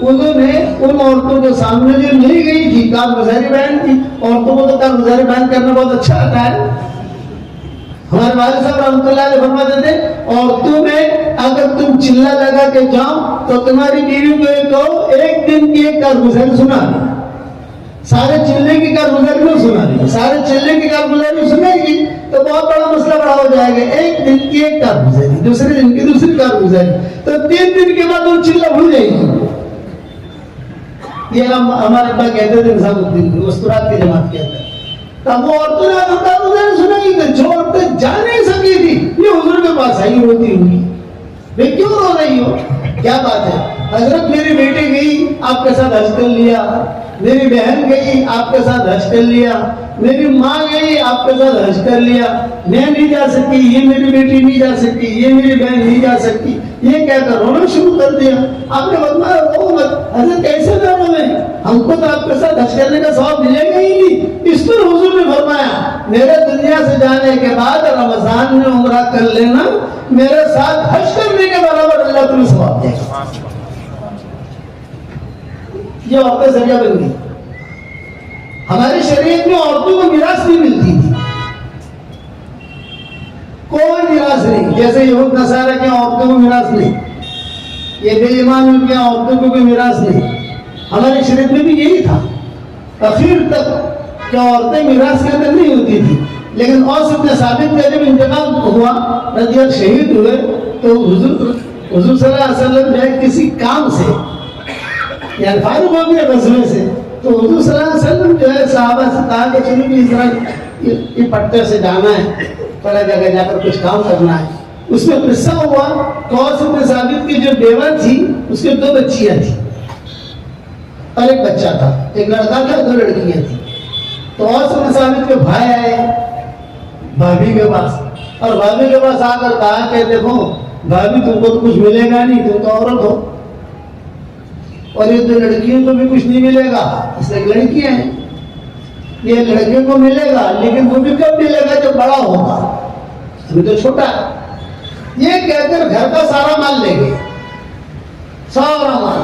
انہوں نے ان عورتوں کے سامنے جو نہیں گئی تھی کارگزاری بیان کی۔ عورتوں کو تو کارگزاری بیان کرنا بہت اچھا آتا ہے۔ ہمارے والد صاحب رحمۃ اللہ علیہ فرماتے تھے عورتوں میں اگر تم چلا لگا کے جاؤ تو تمہاری بیوی کو یہ کہو ایک دن کی ایک کارگزاری سنا دے، سارے چلے کی کارگزاری نہیں سنا دے، سارے چلے کی کارگزاری سنے گی تو بہت بڑا مسئلہ بڑا ہو جائے گا۔ ایک دن کی ایک کارگزاری، دوسرے دن کی دوسری کارگزاری، تو 3 دن کے بعد وہ چلا بھول جائے گی۔ یہ ہمارے ابا کہتے تھے نظام الدین مستورات کی جماعت کے اندر۔ تب وہ عورتوں نے کارگزاری سنائی کہ جو عورتیں جا نہیں سکی تھی یہ حضور کے پاس آئی ہوتی ہوئی، بھئی کیوں رو رہی ہو، کیا بات ہے؟ حضرت میری بیٹی گئی آپ کے ساتھ حج کر لیا، میری بہن گئی آپ کے ساتھ حج کر لیا، میری ماں گئی آپ کے ساتھ حج کر لیا، میں نہیں جا سکی، یہ میری بیٹی نہیں جا سکی، یہ میری بہن نہیں جا سکی، یہ کہہ کر رونا شروع کر دیا۔ آپ نے فرمایا رو مت، حضرت کیسے نہ روئے، ہم کو تو آپ کے ساتھ حج کرنے کا ثواب ملے گا ہی نہیں۔ اس پر حضور نے فرمایا میرے دنیا سے جانے کے بعد رمضان میں عمرہ کر لینا، میرے ساتھ حج کرنے کے برابر اللہ تمہیں ثواب دے گا۔ یہ عورتیں ذریعہ بن گئی۔ ہماری شریعت میں عورتوں کو میراث نہیں ملتی تھی، کوئی میراث نہیں، جیسے یہود نصارہ کے عورتوں کو میراث نہیں، یہ بے ایمان کے عورتوں کو بھی میراث نہیں۔ ہماری شریعت میں بھی یہی تھا اخیر تک کہ عورتیں میراث کے اندر نہیں ہوتی تھی۔ لیکن اوس ابن ثابت کا جب انتقال ہوا، رضی اللہ شہید ہوئے، تو حضور صلی اللہ علیہ وسلم جو ہے کسی کام سے یعنی فارغ ہو گئے غزوے سے، تو حضور صلی اللہ علیہ وسلم جو ہے صحابہ سے کہا کہ چلو بھی اس طرح یہ پٹے سے جانا ہے، پہلے جگہ جا کر کچھ کام کرنا ہے۔ اس میں قصہ ہوا قوس بن ثابت کی جو بیوہ تھی اس کے 2 بچیاں تھیں اور ایک بچہ تھا، ایک لڑکا تھا 2 لڑکیاں تھیں. تو قوس بن ثابت کے بھائی آئے بھابھی کے پاس اور بھابھی کے پاس آ کر کہا کہ دیکھو بھابھی تم کو تو کچھ ملے گا نہیں، تم تو عورت ہو اور یہ 2 لڑکیوں کو بھی کچھ نہیں ملے گا، اس لیے لڑکیاں ہیں، یہ لڑکیوں کو ملے گا لیکن وہ بھی کب ملے گا جب بڑا ہوگا، ابھی تو چھوٹا ہے. یہ کہہ کر گھر کا سارا مال لے گئے، سارا مال.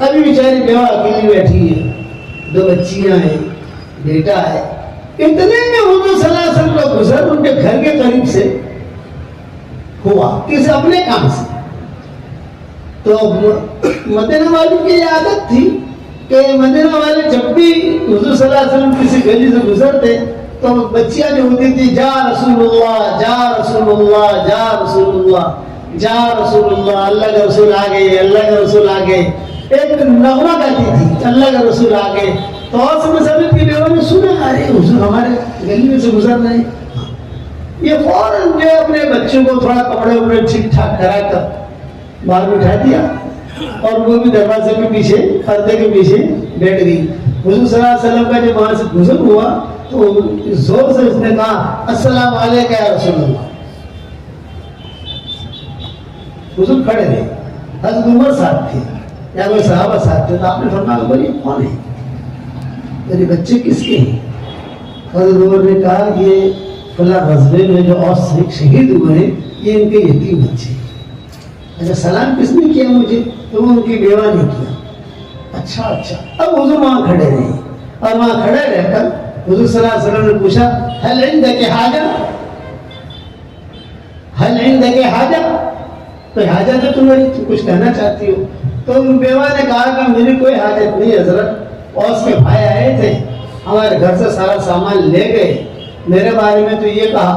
ابھی بیچاری بیوہ اکیلی بیٹھی ہے، 2 بچیاں ہیں، بیٹا ہے. اتنے میں حضور صلی اللہ علیہ وسلم کا گزر ان کے گھر کے قریب سے ہوا، کسی اپنے کام سے. تو مدینہ والوں کی یہ عادت تھی کہ مدینہ والے جب بھی حضور صلی اللہ علیہ وسلم کسی گلی سے گزرتے تو بچیاں جو ہوتی تھی جا رسول اللہ جا رسول اللہ جا رسول اللہ جا رسول اللہ، اللہ کا رسول آ گئے، اللہ کا رسول آ گئے، ایک نغمہ گاتی تھی اللہ کا رسول آ گئے. تو اور سے مسلم کی بیوہ نے سنا ارے حضور ہمارے گلی میں سے گزر رہے ہیں. یہ فوراً جو اپنے بچوں کو تھوڑا کپڑے وپڑے ٹھیک ٹھاک کرا کر باہر بٹھا دیا اور وہ بھی دروازے کے پیچھے پردے کے پیچھے بیٹھ گئی. حضور صلی اللہ علیہ وسلم کا جب وہاں سے گزر ہوا تو زور سے اس نے کہا السلام علیکم یا رسول اللہ. حضور کھڑے تھے، حضرت عمر ساتھ تھے یا کوئی صحابہ ساتھ تھے. تو آپ نے فرمایا بولیے کون ہے، میرے بچے کس کے ہیں؟ حضرت عمر نے کہا یہ فلاں غزوے میں جو اور شہید ہوئے ہیں یہ ان کے یتیم بچے. اچھا سلام کس نے کیا مجھے؟ تو وہ ان کی بیوہ نے کیا. اچھا اچھا. اب حضور وہاں کھڑے رہے اور وہاں کھڑے رہ کر حضور صلی اللہ علیہ وسلم نے پوچھا هل عندك حاجہ، هل عندك حاجہ، کوئی حاجت ہے تمہاری، تم کچھ کہنا چاہتی ہو؟ تو بیوہ نے کہا کہ میری کوئی حاجت نہیں حضرت، اور اس کے بھائی آئے تھے ہمارے گھر سے سارا سامان لے گئے، میرے بارے میں تو یہ کہا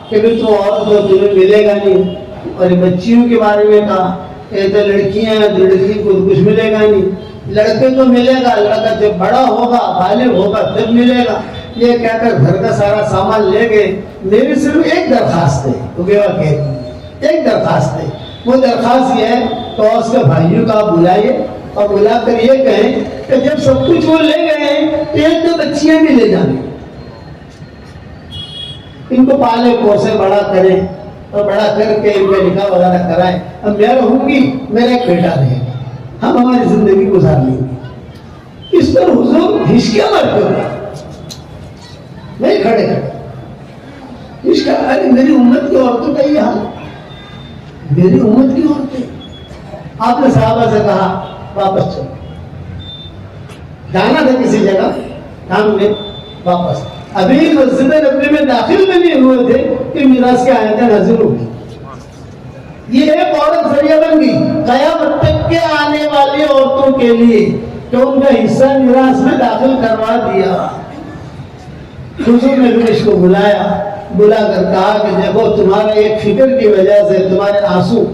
کہ بھی تم عورت ہو تمہیں ملے گا نہیں، اور بچیوں کے بارے میں کہا کہ تو لڑکیاں ہیں لڑکی کو کچھ ملے گا نہیں، لڑکے کو ملے گا، لڑکا جب بڑا ہوگا بالغ ہوگا تب ملے گا. یہ کہہ کر گھر کا سارا سامان لے گئے. میری صرف ایک درخواست ہے، وہ بیوہ کہتی ایک درخواست ہے، وہ درخواست یہ ہے تو اس کے بھائیوں کو آپ بلائیے اور بلا کر یہ کہیں کہ جب سب کچھ وہ لے گئے ہیں تو 1-2 بچیاں بھی لے جانے، ان کو پالے پوسے بڑا کریں اور بڑا کر کے ان کا نکاح وغیرہ کرائیں. اب میں رہوں گی، میرا ایک بیٹا رہے گا، ہم ہماری زندگی گزار لیں گے. اس پر حضور ہچکیاں مارتے ہوئے نہیں کھڑے کھڑے ارے میری امت کی عورتوں کا یہ حال، میری امت کی عورتیں. آپ نے صحابہ سے کہا واپس چلو، جانا تھا کسی جگہ کام میں، واپس. ابھی مسجد نبوی میں داخل میں نہیں ہوئے تھے کہ میراث کی آیتیں نازل ہو گئی. یہ ایک عورت ذریعہ بن گئی قیامت تک کے آنے والی عورتوں کے لیے کہ ان کا حصہ میراث میں داخل کروا دیا. حضور نے بھی اس کو بلایا، بلا کر کہا کہ دیکھو تمہارے ایک فکر کی وجہ سے تمہارے آنسو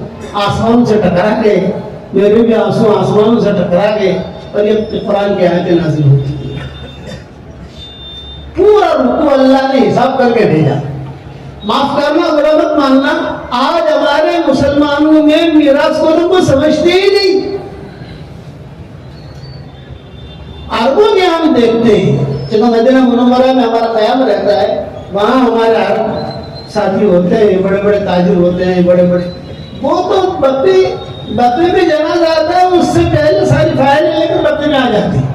آسمان سے ٹکرا گئے، میرے بھی آنسو آسمانوں سے ٹکرا گئے اور یہ قرآن کی آیتیں نازل ہوتی ہیں. پورا رکوع اللہ نے حساب کر کے بھیجا. معاف کرنا برا مت ماننا، آج ہمارے مسلمانوں میں میراث کو تو کوئی سمجھتے ہی نہیں. عربوں میں ہم دیکھتے ہیں جب مدینہ منورہ میں ہمارا قیام رہتا ہے، وہاں ہمارے عرب ساتھی ہوتے ہیں، بڑے بڑے تاجر ہوتے ہیں، بڑے بڑے، وہ تو بکری میں جنازہ آتا ہے اس سے پہلے ساری فائلیں لے کر بکری میں آ جاتی ہیں،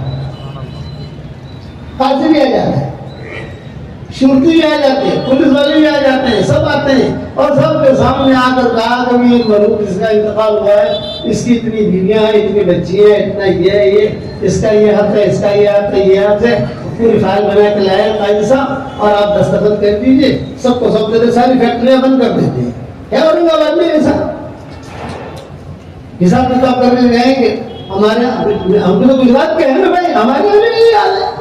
قاضی بھی آ جاتا ہے، شرطی بھی آ جاتے ہیں، پولیس والے بھی آ جاتے ہیں، سب آتے ہیں اور سب کے سامنے آ کر کہا کہ یہ ملوک جس کا انتقال ہوا ہے اس کی اتنی بیویاں ہیں، اتنی بچی ہیں، اتنا یہ ہے، یہ اس کا یہ حق ہے، اس کا یہ حق ہے، یہ حق ہے. پوری فائل بنا کے لائے قاضی صاحب اور آپ دستخط کر دیجیے، سب کو سب دیتے، ساری فیکٹریاں بند کر دیتے ہیں. کیا اورنگ آباد میں ایسا حساب کتاب کرنے گئے کہ ہمارے ہم تو گجرات کے ہیں نا بھائی، ہمارے یہاں نہیں یاد ہے.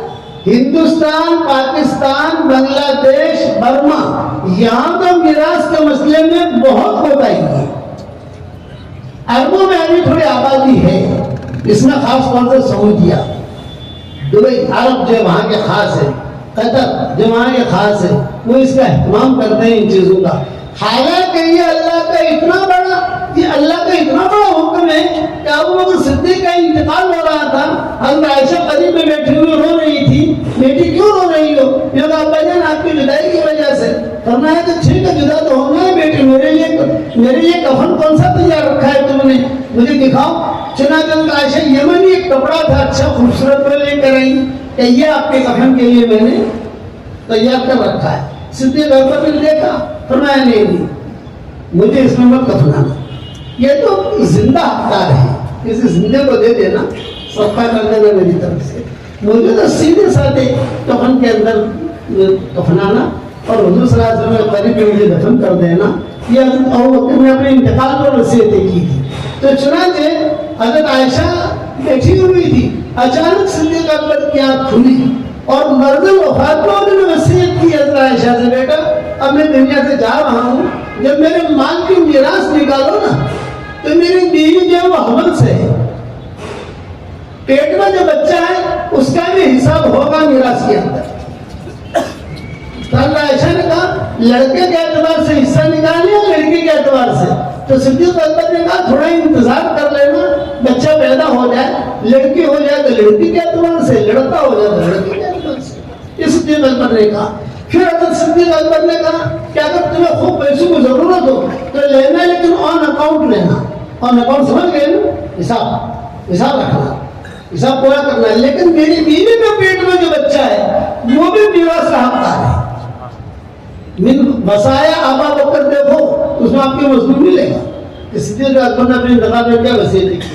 ہندوستان، پاکستان، بنگلہ دیش، برما، یہاں تو میراث کے مسئلے میں بہت کوتاہی ہے. عربوں میں ابھی تھوڑی آبادی ہے، اس میں خاص طور سے سعودیہ، دبئی، عرب جو وہاں کے خاص ہے، قطر جو وہاں کے خاص ہے، وہ اس کا اہتمام کرتے ہیں ان چیزوں کا. حالانکہ یہ اللہ کا اتنا بڑا حکم ہے کہ ابو بکر صدیق کا انتقال ہو رہا تھا، حضرت عائشہ قریب میں بیٹھی ہوئی رو رہی تھی، بیٹی کیوں رو رہی ہو؟ یہ کہا ابا جان آپ کی جدائی کی وجہ سے۔ فرمایا کہ ٹھیک ہے جدا تو ہونا ہے بیٹی، میرے لیے کفن کون سا تیار رکھا ہے تم نے، مجھے دکھاؤ۔ چنانچہ حضرت عائشہ یمنی ایک کپڑا تھا اچھا خوبصورت میں لے کر آئی کہ یہ آپ کے کفن کے لیے میں نے تیار کر رکھا ہے۔ صدیق اکبر نے دیکھا، فرمایا نہیں مجھے اس میں مت کفنانا، یہ تو زندہ حقدار ہے، کسی زندے کو دے دینا، صدقہ کر دینا میری طرف سے، مجھے تو سیدھے سادے کفن کے اندر کفنانا اور حضور صلی اللہ علیہ وسلم کے قریب میں مجھے دفن کر دینا۔ یہ حضرت ابوبکر نے اپنے انتقال پر وصیتیں کی تھی۔ تو چنانچہ حضرت عائشہ بیٹھی ہوئی تھی، اچانک صدیق اکبر کی آنکھ کھلی اور مرد وفات کو انہوں نے وصیت کی حضرت عائشہ سے، بیٹا اب میں دنیا سے جا رہا ہوں، جب میرے مال کی میراث نکالو نا تو میری بیوی جو ہے وہ حمل سے ہے، پیٹ میں جو بچہ ہے اس کا بھی حساب ہوگا میراث کے اندر۔ حضرت عائشہ نے کہا لڑکے کے اعتبار سے حصہ نکالیں یا لڑکی کے اعتبار سے؟ تو صدیق اکبر نے کہا تھوڑا انتظار کر لینا، بچہ پیدا ہو جائے، لڑکی ہو جائے تو لڑکی کے اعتبار سے، لڑکا ہو جائے تو لڑکی کے اعتبار سے۔ یہ صدیق اکبر نے کہا۔ پھر حضرت صدیق اکبر نے کہا کہ اگر تمہیں خوب پیسوں کی ضرورت ہو تو لینا، لیکن آن اکاؤنٹ لینا۔ آن اکاؤنٹ سمجھ گئے نا؟ حساب رکھنا، حساب پورا کرنا ہے، لیکن میری بیوی کے پیٹ میں جو بچہ ہے وہ بھی میراث کا حقدار ہے۔ من وصایا ابا بکر دیکھو اس میں آپ کے مضمون ملے گا کہ صدیق اکبر نے اپنے انتقال میں کیا وصیت کی۔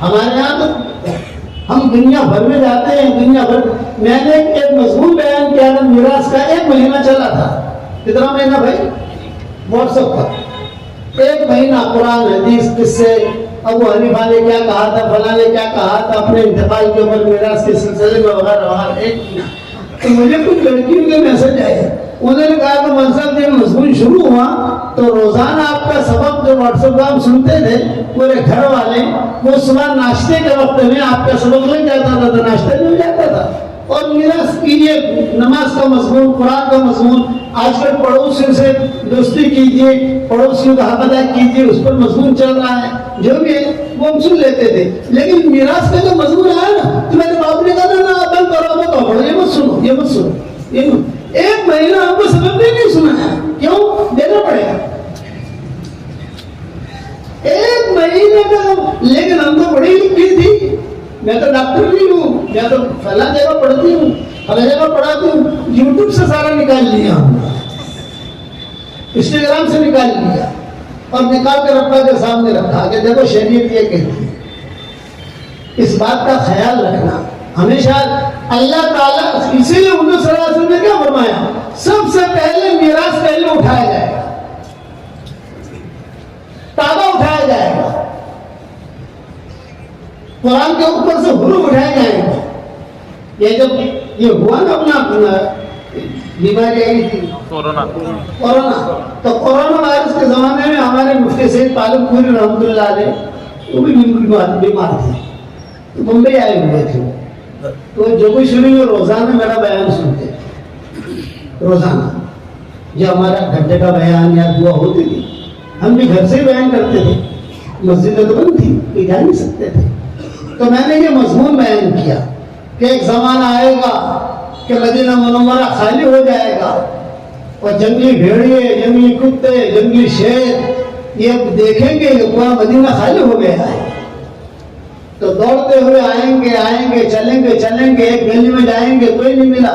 ہمارے یہاں تو ہم دنیا بھر میں جاتے ہیں، دنیا بھر میں نے ایک مضمون بیان کیا تھا میراث کا، 1 مہینہ چلا تھا۔ کتنا مہینہ بھائی؟ واٹس ایپ پر 1 مہینہ قرآن حدیث قصے، ابو حنیفہ نے کیا کہا تھا، فلاں نے کیا کہا تھا اپنے انتقال کے اوپر میراث کے سلسلے میں وغیرہ وغیرہ 1 مہینہ۔ تو مجھے کچھ لڑکیوں کے میسج آئے، انہوں نے کہا کہ مول صاحب جب مضمون شروع ہوا تو روزانہ آپ کا سبق جو واٹس ایپ پر ہم سنتے تھے، پورے گھر والے وہ صبح ناشتے کے وقت میں آپ کا سبق لگ جاتا تھا تو ناشتے میں جاتا تھا، اور میراث کیجیے، نماز کا مضمون، قرآن کا مضمون، آج کل پڑوسیوں سے دوستی کیجیے، پڑوسیوں کا حق ادا کیجیے، اس پر مضمون چل رہا ہے، جو بھی ہے وہ ہم سن لیتے تھے۔ لیکن میراث کا جو مضمون آیا نا تو میرے باپ نے کہا نا بند کرو، مت پڑھو، یہ مت سنو، یہ مت سنو، یہ مت۔ 1 مہینہ ہم کو سبق بھی نہیں سنا ہے، کیوں؟ دینا پڑے گا 1 مہینے کا۔ لیکن ہم تو پڑھی لکھی تھی، میں تو ڈاکٹر نہیں ہوں، میں تو فلاں جگہ پڑھتی ہوں، فلاں جگہ پڑھاتی ہوں، یوٹیوب سے سارا نکال لیا ہم، انسٹاگرام سے نکال لیا اور نکال کے ربا کے سامنے رکھا کہ دیکھو شریعت یہ کہتی ہے۔ اس بات کا خیال رکھنا ہمیشہ۔ اللہ تعالیٰ اسی لیے حضور صلی اللہ علیہ وسلم نے کیا فرمایا؟ سب سے پہلے میراث پہلے اٹھایا جائے گا، تابع اٹھایا جائے گا، قرآن کے اوپر سے حروف اٹھائے جائیں گے۔ یہ جب یہ ہوا نا اپنا بیماری آئی تھی کورونا، تو کورونا وائرس کے زمانے میں ہمارے مفتی سید طالب پوری رحمۃ اللہ علیہ وہ بھی بیمار تھے، تو بمبئی آئے ہوئے تھے، تو جو کوئی شروع میں روزانہ میرا بیان سنتے، روزانہ جو ہمارا گھنٹے کا بیان یا دعا ہوتی تھی، ہم بھی گھر سے ہی بیان کرتے تھے، مسجدیں تو بند تھی، کوئی جا نہیں سکتے تھے۔ تو میں نے یہ مضمون بیان کیا کہ ایک زمانہ آئے گا کہ مدینہ منورہ خالی ہو جائے گا اور جنگلی بھیڑیے، جنگلی کتے، جنگلی شیر یہ دیکھیں گے کہ پورا مدینہ خالی ہو گیا ہے، تو دوڑتے ہوئے آئیں گے چلیں گے، ایک گلی میں جائیں گے کوئی نہیں ملا،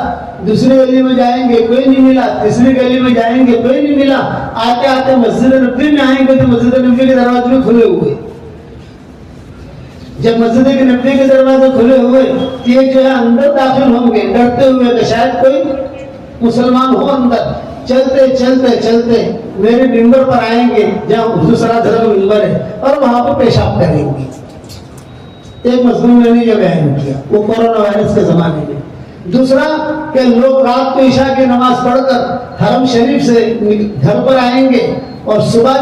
دوسری گلی میں جائیں گے کوئی نہیں ملا، تیسری گلی میں جائیں گے کوئی نہیں ملا، آتے آتے مسجد نبوی میں آئیں گے تو مسجد نبوی کے دروازے بھی کھلے ہوئے۔ جب مسجد نبوی کے دروازے کھلے ہوئے یہ جو ہے اندر داخل ہوں گے ڈرتے ہوئے کہ شاید کوئی مسلمان ہو اندر۔ چلتے میرے ممبر پر آئیں گے جہاں حضور صلی اللہ علیہ وسلم کا ممبر ہے، اور وہاں پر پیشاب کریں گے۔ ایک مضمون میں نے یہ بیان کیا وہ کورونا وائرس کے زمانے میں۔ دوسرا کہ لوگ رات کو عشاء کی نماز پڑھ کر حرم شریف سے گھر پر آئیں گے اور صبح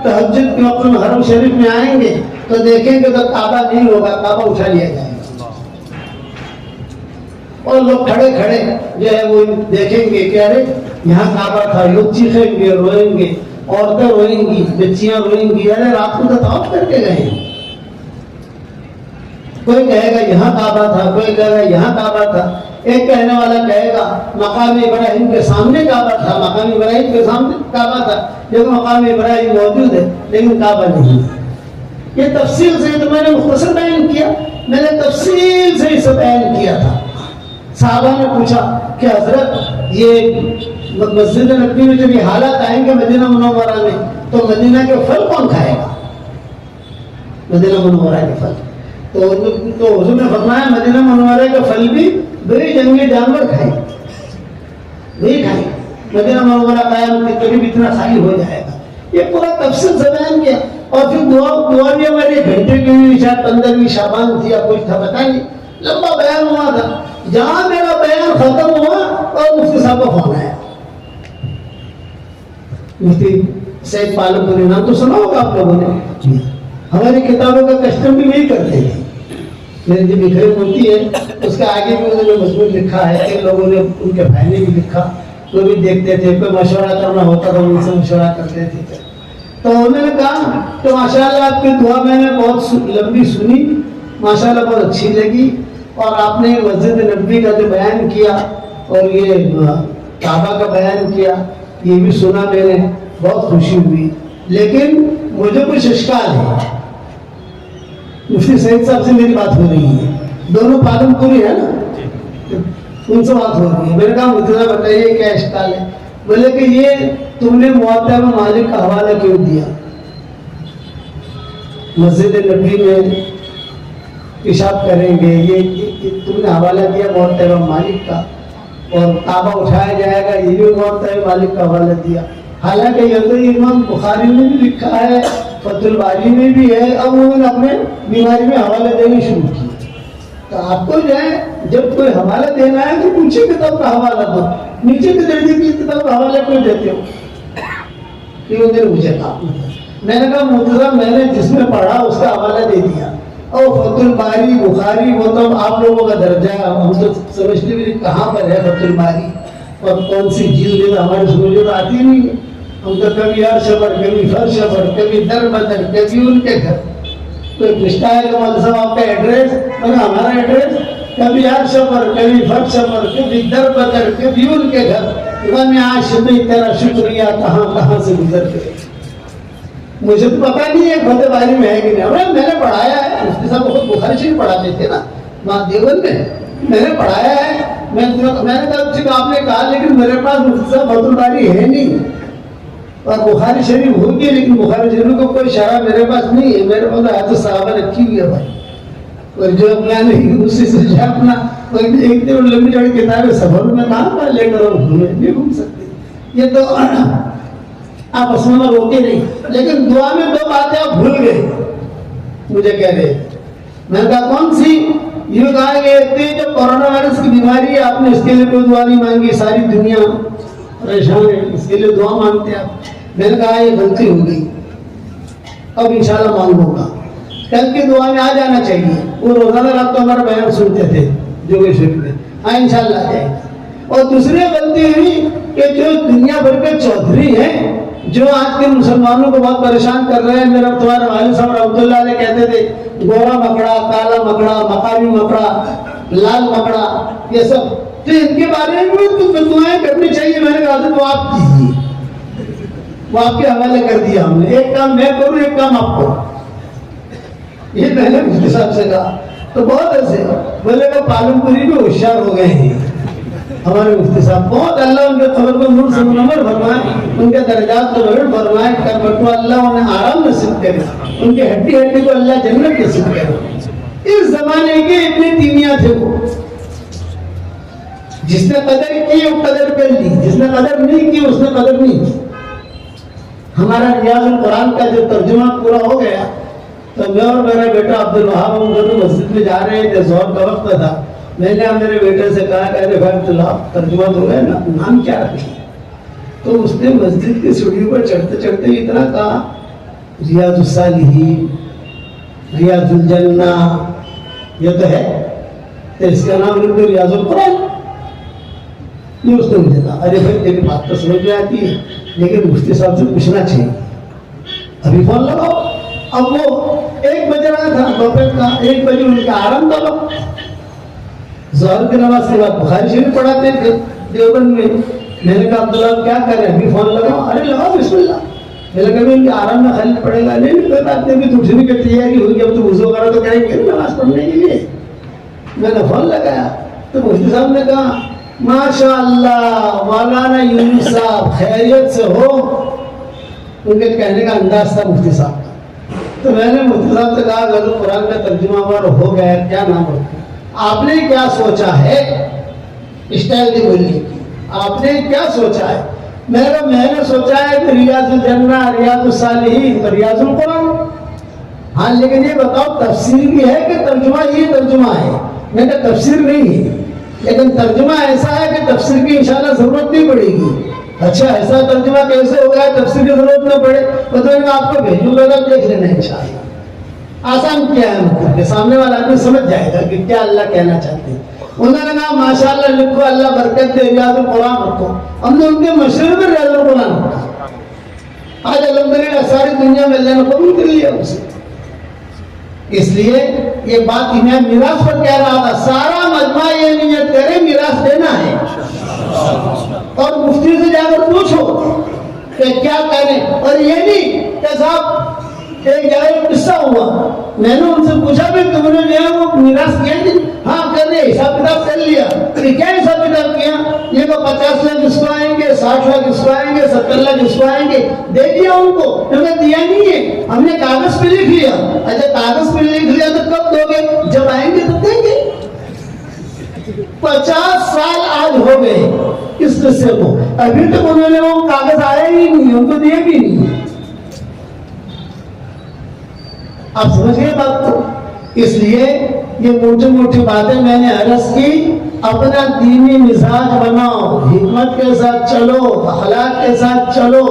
تہجد کے وقت میں حرم شریف میں آئیں گے تو دیکھیں گے تو کعبہ نہیں ہوگا، کعبہ اٹھا لیا جائے گا، اور لوگ کھڑے کھڑے جو ہے وہ دیکھیں گے کہ ارے یہاں کعبہ تھا، لوگ چیخیں گے، روئیں گے، عورتیں روئیں گی، بچیاں روئیں گی، ارے رات کو تو طواف کر کے گئے ہیں۔ کوئی کہے گا یہاں کعبہ تھا، کوئی کہے گا یہاں کعبہ تھا، ایک کہنے والا کہے گا مقام ابراہیم کے سامنے کعبہ تھا، مقام ابراہیم کے سامنے کعبہ تھا، لیکن مقام ابراہیم موجود ہے لیکن کعبہ نہیں ہے۔ یہ تفصیل سے تو میں نے مختصر بیان کیا، میں نے تفصیل سے اسے بیان کیا تھا۔ صحابہ نے پوچھا کہ حضرت یہ مسجد نبوی میں جب یہ حالات آئیں گے مدینہ منورہ میں تو مدینہ کے پھل کون کھائے گا؟ مدینہ منورہ کے پھل تو حضور نے فرمایا مدینہ منورہ کے پھل بھی بڑے جنگلی جانور کھائیں، وہی کھائیں۔ مدینہ منورہ قیام کے قریب اتنا خالی ہو جائے گا۔ یہ پورا تفصیل سے بیان کیا، اور پھر دعا بھی ہماری گھنٹے کی ہوئی، شاید 15ویں شعبان تھی یا کچھ تھا پتہ نہیں، لمبا بیان ہوا تھا۔ جہاں میرا بیان ختم ہوا اور مفتی صاحب کا فون آیا، مفتی سید پالک پوری، نام تو سنا ہوگا آپ لوگوں نے، ہماری کتابوں کا کسٹم بھی نہیں کرتے ہیں۔ میری جو بکھری ہوتی ہے اس کے آگے بھی انہوں نے مضمون لکھا ہے، کئی لوگوں نے ان کے بھائی نے بھی لکھا، وہ بھی دیکھتے تھے، کوئی مشورہ کرنا ہوتا تو ان سے مشورہ کرتے تھے۔ تو انہوں نے کہا کہ ماشاءاللہ آپ کی دعا میں نے بہت لمبی سنی، ماشاءاللہ بہت اچھی لگی، اور آپ نے مسجد نبوی کا جو بیان کیا اور یہ کعبہ کا بیان کیا یہ بھی سنا میں نے، بہت خوشی ہوئی، لیکن مجھے کچھ اشکال ہے۔ مفتی سعید صاحب سے میری بات ہو رہی ہے، دونوں پالن پوری ہے نا، ان سے بات ہو رہی ہے۔ میں نے کہا مجھے بتائیے کیا اشکال ہے؟ بولے کہ یہ تم نے موطا میں مالک کا حوالہ کیوں دیا؟ مسجد نبوی میں پیشاب کریں گے، یہ تم نے حوالہ دیا موطا میں مالک کا، اور کعبہ اٹھایا جائے گا یہ بھی موطا میں مالک کا حوالہ دیا۔ حالانکہ یہ تو امام بخاری نے بھی لکھا ہے، فتح الباری میں بھی ہے، اب انہوں نے اپنے بیماری میں حوالے دینے شروع کیے۔ تو آپ کو جو ہے جب کوئی حوالہ دینا ہے تو پیچھے کتاب کا حوالہ دو، نیچے کے درجے کی کتاب کا حوالہ کیوں دیتے ہو؟ یہ انہوں نے مجھے کہا، میں نے کہا مرتضیٰ میں نے جس میں پڑھا اس کا حوالہ دے دیا، اور فتح الباری بخاری وہ تو آپ لوگوں کا درجہ ہے، ہم تو سمجھتے بھی کہاں پر ہے فتح الباری اور کون سی جلد ہے، ہماری سمجھ تو آتی نہیں ہے۔ ہم تو کبھی عرش پر، کبھی فرش پر، کبھی در بدر، کبھی ان کے گھر، کوئی پوچھتا ہے کہ مولوی صاحب آپ کا ایڈریس، میں نے ہمارا ایڈریس کبھی عرش پر، کبھی فرش پر، کبھی در بدر، کبھی ان کے گھر، غم عاشقی تیرا شکریہ کہاں کہاں سے گزر گئے۔ مجھے تو پتا نہیں ہے فتح باری میں ہے کہ نہیں، میں نے پڑھایا ہے، مفتی صاحب بہت بخاری شریف پڑھاتے تھے نا وہاں دیوبند میں نے پڑھایا ہے۔ میں نے کہا آپ نے کہا لیکن میرے پاس مفتی صاحب فتح الباری ہے نہیں، اور بخاری شریف ہوگی لیکن بخاری شریف کو کوئی شرح میرے پاس نہیں ہے، میرے پاس حیات الصحابہ رکھی ہوئی ہے بھائی، اور جو اپنا نہیں اسی سے جو اپنا ایک دن لمبی چوڑی کتابیں سفر میں کہاں پر لے کر نہیں گھوم سکتے۔ یہ تو آپ میں روکے نہیں، لیکن دعا میں دو باتیں آپ بھول گئے، مجھے کہہ رہے میں نے کہا کون سی؟ یہ کہا کہ اتنی جو کورونا وائرس کی بیماری ہے آپ نے اس کے لیے کوئی دعا نہیں مانگی، ساری دنیا پریشان ہے اس کے لیے دعا مانگتے آپ۔ میں نے کہا یہ غلطی ہو گئی، اب انشاءاللہ مانگوں گا، کل کی دعا میں آ جانا چاہیے۔ وہ روزانہ رات کو ہمارا بیان سنتے تھے جو کہ شریف میں، ہاں انشاءاللہ آ جائے گا۔ اور دوسری غلطی ہوئی کہ جو دنیا بھر کے چودھری ہیں جو آج کے مسلمانوں کو بہت پریشان کر رہے ہیں، میرا تمہارے والد صاحب رحمۃ اللہ علیہ کہتے تھے گورا مکڑا، کالا مکڑا، مقامی مکڑا، لال مکڑا، یہ سب، تو ان کے بارے میں بھی دعائیں کرنی چاہیے۔ میں نے کہا تو آپ کیجیے، وہ آپ کے حوالے کر دیا ہم نے، ایک کام میں کروں ایک کام آپ کرو، یہ میں نے مفتی صاحب سے کہا۔ تو بہت ایسے بولے کہ پالن پوری بھی ہوشیار ہو گئے ہیں ہمارے مفتی صاحب، بہت اللہ ان کے قبر کو نور سے منور فرمائے، ان کے درجات کو بلند فرمائے، قبر کو اللہ انہیں آرام نصیب کرے، ان کے ہڈی ہڈی کو اللہ جنت نصیب کرے۔ اس زمانے کے اتنے تیمیاں تھے وہ، جس نے قدر کی وہ قدر کر لی، جس نے قدر نہیں کی اس نے قدر نہیں کی۔ ہمارا ریاض القرآن کا جو ترجمہ پورا ہو گیا تو میں اور میرا بیٹا عبد الوہاب ہم دونوں مسجد میں جا رہے تھے، ظہر کا وقت تھا، میں نے میرے بیٹے سے کہا کہ ارے بھائی عبداللہ ترجمہ تو ہے نا، نام کیا رکھیں؟ تو اس نے مسجد کی سیڑھیوں پر چڑھتے چڑھتے اتنا کہا ریاض الصالحین، ریاض الجنہ، یہ تو ہے تو اس کا نام لکھ دو ریاض القرآن. یہ اس نے مجھے کہا ارے بھائی تیری بات تو سمجھ میں آتی ہے لیکن مفتی صاحب سے پوچھنا چاہیے, ابھی فون لگاؤ. اب وہ 1 بج رہا تھا دوپہر کا, 1 بجے ان کا آرام تھا. ظہر کی نماز کے بعد بخاری شریف پڑھاتے تھے دیوبند میں. میں نے کہا عبداللہ کیا کر رہے ہیں, ابھی فون لگاؤ. ارے لگاؤ بسم اللہ. میں نے کہا ان کے آرام میں خالی پڑے گا. نہیں کوئی بات نہیں, ابھی تو اٹھنے کی تیاری ہوگی, اب تو وضو کرو تو کریں گے نماز پڑھنے کے لیے. میں نے فون لگایا تو مفتی صاحب نے کہا ماشاء اللہ مولانا یونس صاحب خیریت سے ہو. ان کے کہنے کا انداز تھا مفتی صاحب کا. تو میں نے مفتی صاحب سے کہا اگر قرآن کا ترجمہ ہمارا ہو گیا کیا نام رکھیں, آپ نے کیا سوچا ہے, اسٹائل کی بولنے کی, آپ نے کیا سوچا ہے. میں نے سوچا ہے کہ ریاض الجنہ, ریاض الصالحین, ریاض القرآن. ہاں لیکن یہ بتاؤ تفسیر بھی ہے کہ ترجمہ یہ ترجمہ ہے. میں نے تفسیر نہیں ہے لیکن ترجمہ ایسا ہے کہ تفسیر کی انشاءاللہ ضرورت نہیں پڑے گی. اچھا ایسا ترجمہ کیسے ہو گیا تفسیر کی ضرورت نہ پڑے, بتائیں میں آپ کو بھیجوں گا دیکھ لینا انشاءاللہ. آسان کیا ہے مطلب کہ سامنے والا آدمی سمجھ جائے گا کہ کیا اللہ کہنا چاہتے ہیں. انہوں نے کہا ماشاءاللہ لکھو اللہ برکت دے ریاض القرآن رکھو. ہم نے ان کے مشورے میں ریاض القرآن رکھا. آج الحمدللہ ساری دنیا میں اللہ نے قبول کر لیا اسے. اس لیے یہ بات میں میراث پر کہہ رہا تھا. سارا مجمع یہ نیت کرے میراث دینا ہے اور مفتی سے جا کر پوچھو کہ کیا کریں. اور یہ نہیں کہ صاحب ایک جگہ قصہ ہوا, میں نے ان سے پوچھا بھی تم نے جو ہے وہ میراث کیا نہیں. ہاں کر دے, حساب کتاب کر لیا. کیا حساب کتاب کیا, یہ تو 50 لاکھ اس کو آئیں گے, 60 لاکھ اس کو آئیں گے, 70 لاکھ اس کو آئیں گے. دے دیا ان کو, ہمیں دیا نہیں ہے, ہم نے کاغذ پہ لکھ لیا. اچھا کاغذ پہ لکھ لیا تو کب دو گے, جب آئیں گے تب دیں گے. 50 سال آج ہو گئے اس قصے کو, ابھی تک انہوں نے وہ کاغذ آیا ہی نہیں, ان کو دیے بھی نہیں. آپ سمجھ گئے بات کو. اس لیے یہ موٹی موٹی باتیں میں نے عرض کی. اپنا دینی مزاج بناؤ, حکمت کے ساتھ چلو, اخلاق کے ساتھ چلو,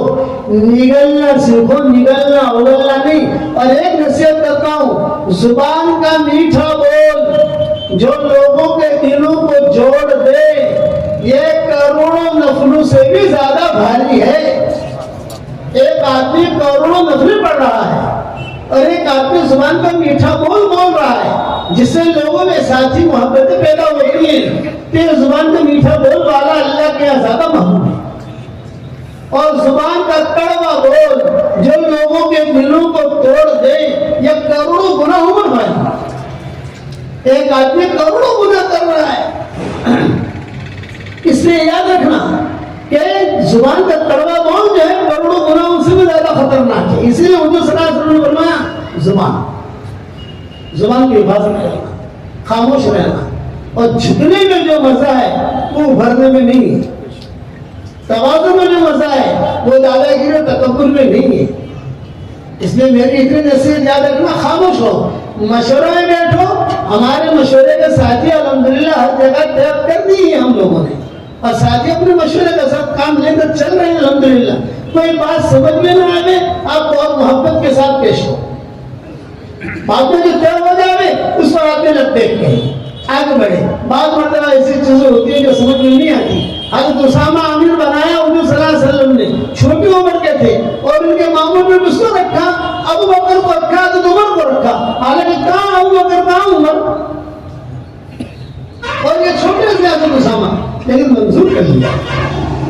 نگلنا سیکھو, نگلنا اگلنا نہیں. اور ایک نصیحت کرتا ہوں, زبان کا میٹھا بول جو لوگوں کے دلوں کو جوڑ دے یہ کروڑوں نفلوں سے بھی زیادہ بھاری ہے. ایک آدمی کروڑوں نفلیں پڑھ رہا ہے اور ایک آدمی زبان کا میٹھا بول رہا ہے جس سے لوگوں میں ساتھی محبتیں پیدا ہوتی ہیں. کہ زبان کا میٹھا بول والا اللہ کے یہاں زیادہ محبوب ہے. اور زبان کا کڑوا بول جو لوگوں کے دلوں کو توڑ دے یہ کروڑوں گناہوں میں بھاری. ایک آدمی کروڑوں گناہ کر رہا ہے. اس لیے یاد رکھنا کہ زبان کا کڑوا بول جو ہے کروڑوں گناہوں سے بھی زیادہ خطرناک ہے. اس لیے حضور صلی اللہ علیہ وسلم نے فرمایا زبان کی حفاظت کرنا, خاموش رہنا. اور جھکنے میں جو مزہ ہے وہ بھرنے میں نہیں ہے. تواضع میں جو مزہ ہے وہ دادا گیری اور تکبر میں نہیں ہے. اس لیے میری اتنی نصیحت یاد رکھنا, خاموش ہو, مشورے میں بیٹھو. ہمارے مشورے کے ساتھی الحمدللہ ہر جگہ طے کر دی ہے ہم لوگوں نے, اور ساتھی اپنے مشورے کے ساتھ کام لے کر چل رہے ہیں الحمدللہ. کوئی بات سمجھ میں نہ آئے آپ بہت محبت کے ساتھ پیش ہو. بات میں جو طے ہو جائے اس پر آپ نے لگتے کہیں آگے بڑھے. بعض مرتبہ ایسی چیزیں ہوتی ہیں جو سمجھ میں نہیں آتی. حضرت اسامہ امیر بنایا حضور صلی اللہ علیہ وسلم نے, چھوٹی عمر کے تھے اور ان کے ماموں نے کس کو رکھا, ابو بکر کو رکھا, حضرت عمر کو رکھا. حالانکہ کہاں ابو بکر کہاں عمر, اور یہ چھوٹے سے حضرت اسامہ, لیکن منظور کر لیا.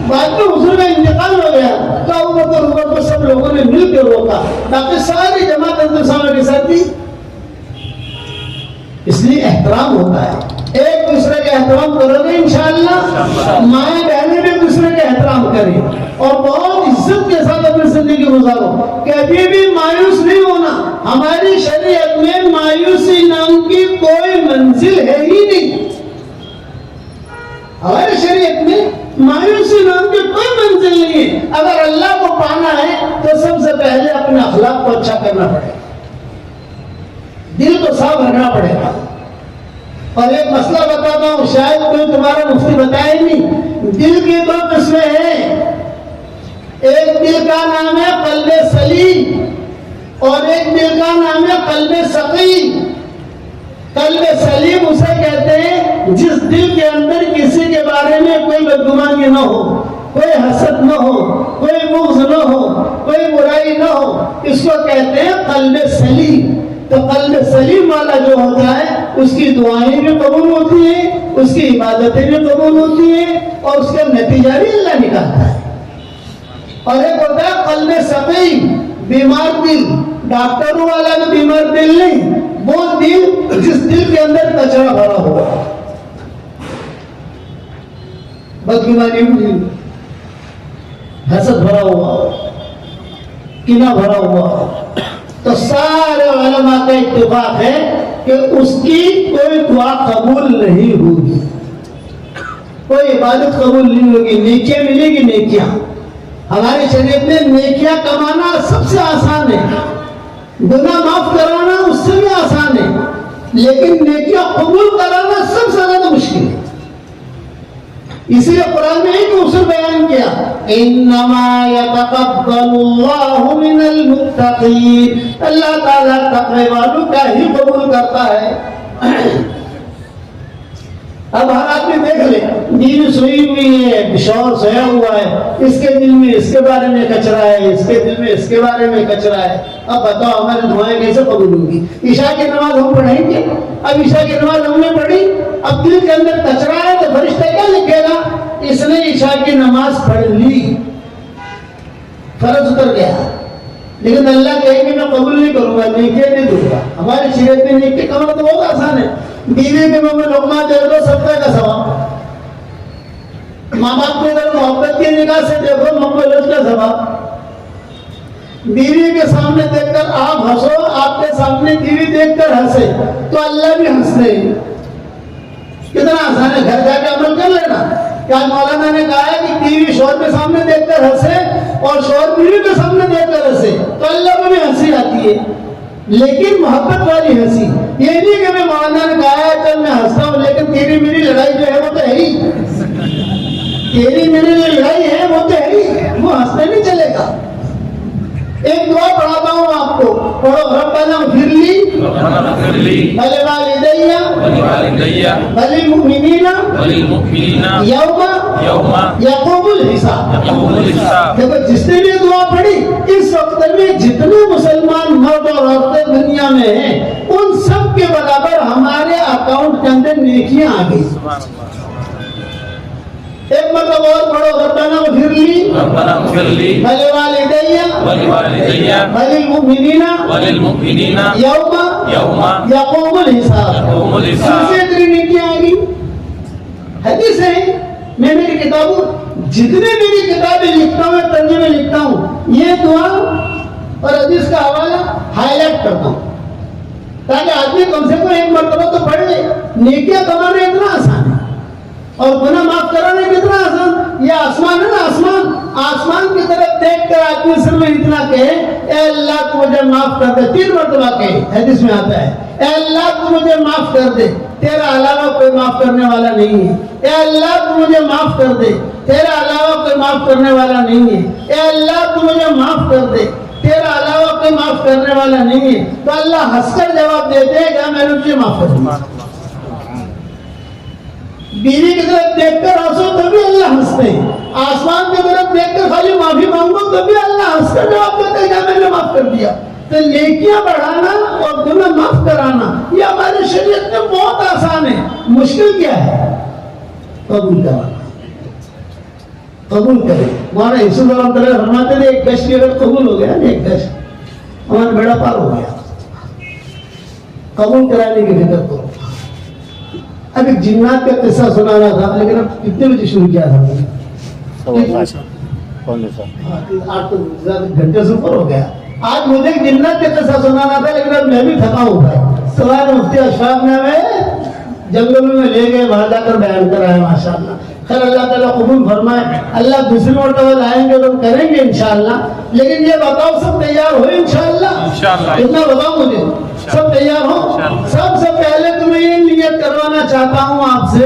بعد میں حضور کا انتقال ہو گیا تو ابو بکر عمر کو سب لوگوں نے مل کے روکا, باقی ساری جماعت حضرت اسامہ کے ساتھ تھی. اس لیے احترام ہوتا ہے, ایک دوسرے کا احترام کرو گے انشاءاللہ. مائیں بہنیں بھی دوسرے کا احترام کریں اور بہت عزت کے ساتھ اپنی زندگی گزارو. کبھی بھی مایوس نہیں ہونا. ہماری شریعت میں مایوسی نام کی کوئی منزل ہے ہی نہیں. ہماری شریعت میں مایوسی نام کی کوئی منزل نہیں ہے. اگر اللہ کو پانا ہے تو سب سے پہلے اپنے اخلاق کو اچھا کرنا پڑے گا, دل کو صاف رکھنا پڑے گا. اور ایک مسئلہ بتاتا ہوں, شاید کوئی تمہارا مفتی بتائے نہیں. دل کی 2 قسمیں ہیں. ایک دل کا نام ہے قلب سلیم اور ایک دل کا نام ہے قلب سقیم. قلب سلیم اسے کہتے ہیں جس دل کے اندر کسی کے بارے میں کوئی بدگمانی نہ ہو، کوئی حسد نہ ہو، کوئی بغض نہ ہو، کوئی برائی نہ ہو، اس کو کہتے ہیں قلب سلیم۔ تو قلب سلیم والا جو ہوتا ہے اس کی دعائیں بھی قبول ہوتی ہیں، اس کی عبادتیں بھی قبول ہوتی ہیں، اور اس کا نتیجہ بھی اللہ نکالتا ہے۔ اور ایک ہوتا ہے قلب سقیم، بیمار دل، ڈاکٹروں والا بھی بیمار دل نہیں، وہ دل جس دل کے اندر کچرا بھرا ہوا، بدگمانی ہوئی، حسد بھرا ہوا، کینہ بھرا ہوا، تو سارے علماء کا اتفاق ہے کہ اس کی کوئی دعا قبول نہیں ہوگی، کوئی عبادت قبول نہیں ہوگی، نیکیاں ملے گی نیکیاں۔ ہماری شریعت میں نیکیاں کمانا سب سے آسان ہے، گناہ معاف کرانا اس سے بھی آسان ہے، لیکن نیکیاں قبول کرانا سب سے زیادہ مشکل ہے۔ اسی لیے قرآن میں ایک اصول بیان کیا، انما یتقبل اللہ من المتقین، اللہ تعالیٰ تقوی والوں کا ہی قبول کرتا ہے۔ اب ہر آدمی دیکھ لے، بیوی سوئی ہوئی ہے، شوہر سویا ہوا ہے، اس کے دل میں اس کے بارے میں کچرا ہے، اس کے دل میں اس کے بارے میں کچرا ہے، اب بتاؤ ہماری دعائیں کیسے قبول ہوں گی؟ عشاء کی نماز ہم پڑھیں گے، اب عشاء کی نماز ہم نے پڑھی، اب دل کے اندر کچرا ہے تو فرشتہ کیا لکھے گا؟ اس نے عشاء کی نماز پڑھ لی، فرض اتر گیا، لیکن اللہ کہے کہ میں قبول نہیں کروں گا، نیکی نہیں دوں گا۔ ہماری شریعت میں نیکی کمانا تو بہت آسان ہے، بیوی کے منہ میں لقمہ دے دو، صدقہ کا ثواب، ماں باپ کو اگر محبت کی نگاہ سے دیکھو، مقبولت کا ثواب، بیوی کے سامنے دیکھ کر آپ ہنسو، آپ کے سامنے بیوی دیکھ کر ہنسے تو اللہ بھی ہنستے ہیں۔ کتنا آسان ہے، گھر جا کے عمل کر لینا۔ کیا مولانا نے کہا ہے کہ بیوی شوہر کے سامنے دیکھ کر ہنسے اور شوہر بیوی کے سامنے دیکھ کر ہنسے تو اللہ کو بھی ہنسی آتی ہے، لیکن محبت والی ہنسی، یہ نہیں کہ میں مولانا نے کہا ہے چل میں ہنستا ہوں لیکن تیری میری لڑائی جو ہے وہ تو ہے ہی، تیری میری لڑائی ہے وہ تو ہے ہی، وہ ہنسنے نہیں چلے گا۔ ایک دعا پڑھاتا ہوں آپ کو، پڑھو، ربنا اغفر لی ولوالدی وللمؤمنین یوم یقوم الحساب۔ دیکھو جس نے بھی دعا پڑھی، اس وقت میں جتنے مسلمان مرد اور عورتیں دنیا میں ہیں ان سب کے برابر ہمارے اکاؤنٹ کے اندر نیکیاں آ گئی۔ ایک مرتبہ اور پڑھو، ربنا اغفر لی ولوالدی وللمؤمنین یوم یقوم الحساب۔ سے اتنی نیکیاں آ گئی۔ حدیث ہے، میں میری کتابوں جتنے بھی کتابیں لکھتا ہوں، ترجمے لکھتا ہوں، یہ دعا اور حدیث کا حوالہ ہائی لائٹ کرتا ہوں تاکہ آدمی کم سے کم ایک مرتبہ تو پڑھ لے۔ نیکیاں کمانا اتنا آسان ہے اور گناہ معاف کرانا کتنا آسان۔ یہ آسمان ہے نا، آسمان کی طرف دیکھ کر آدمی سر میں اتنا کہے، اے اللہ تو مجھے معاف کر دے، 3 مرتبہ کہے، حدیث میں آتا ہے، اے اللہ تو مجھے معاف کر دے، تیرا علاوہ کوئی معاف کرنے والا نہیں ہے، اے اللہ تو مجھے معاف کر دے، تیرا علاوہ کوئی معاف کرنے والا نہیں ہے، اے اللہ تو مجھے معاف کر دے، تیرا علاوہ کوئی معاف کرنے والا نہیں ہے، تو اللہ ہنس کر جواب دیتے ہیں کہ میں نے تجھے معاف کر دیا۔ بیوی کی طرف دیکھ کر ہنسو تو بھی اللہ ہنستے ہیں، آسمان کی طرف دیکھ کر خالی معافی مانگو تو بھی اللہ ہنس کر جواب دیتے ہیں کہ میں نے معاف کر دیا۔ تو نیکیاں بڑھانا اور گناہ معاف کرانا یہ ہماری شریعت میں بہت آسان ہے۔ مشکل کیا ہے؟ قبول کرانا، قبول کرے۔ مولانا یوسف رحمۃ اللہ فرماتے تھے ایک گشت اگر قبول ہو گیا نا، ایک گشت ہمارا بیڑا پار ہو گیا۔ قبول کرانے کی فکر کرو۔ اب ایک جنات کا قصہ سنانا تھا، لیکن اب کتنے بجے شروع کیا تھا؟ 8 گھنٹے سے اوپر ہو گیا۔ آج مجھے ایک جنات کا قصہ سنانا تھا، لیکن اب میں بھی تھکا ہوں بھائی۔ سوائے مفتی اشفاق نے ہمیں جنگلوں میں لے گئے، وہاں جا کر بیان کرایا، ماشاء اللہ۔ خیر اللہ تعالیٰ قبول فرمائے، اللہ دوسری مرتبہ لائیں گے تو کریں گے انشاءاللہ۔ لیکن یہ بتاؤ سب تیار ہو انشاءاللہ؟ اتنا بتاؤ مجھے، سب تیار ہو؟ سب سے پہلے تو میں یہ نیت کروانا چاہتا ہوں آپ سے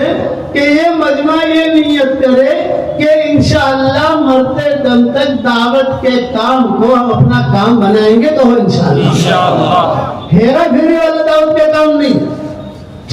کہ یہ مجمع یہ نیت کرے کہ انشاءاللہ مرتے دم تک دعوت کے کام کو ہم اپنا کام بنائیں گے، تو انشاءاللہ۔ ہیرا پھیری والا دعوت کے کام نہیں،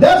10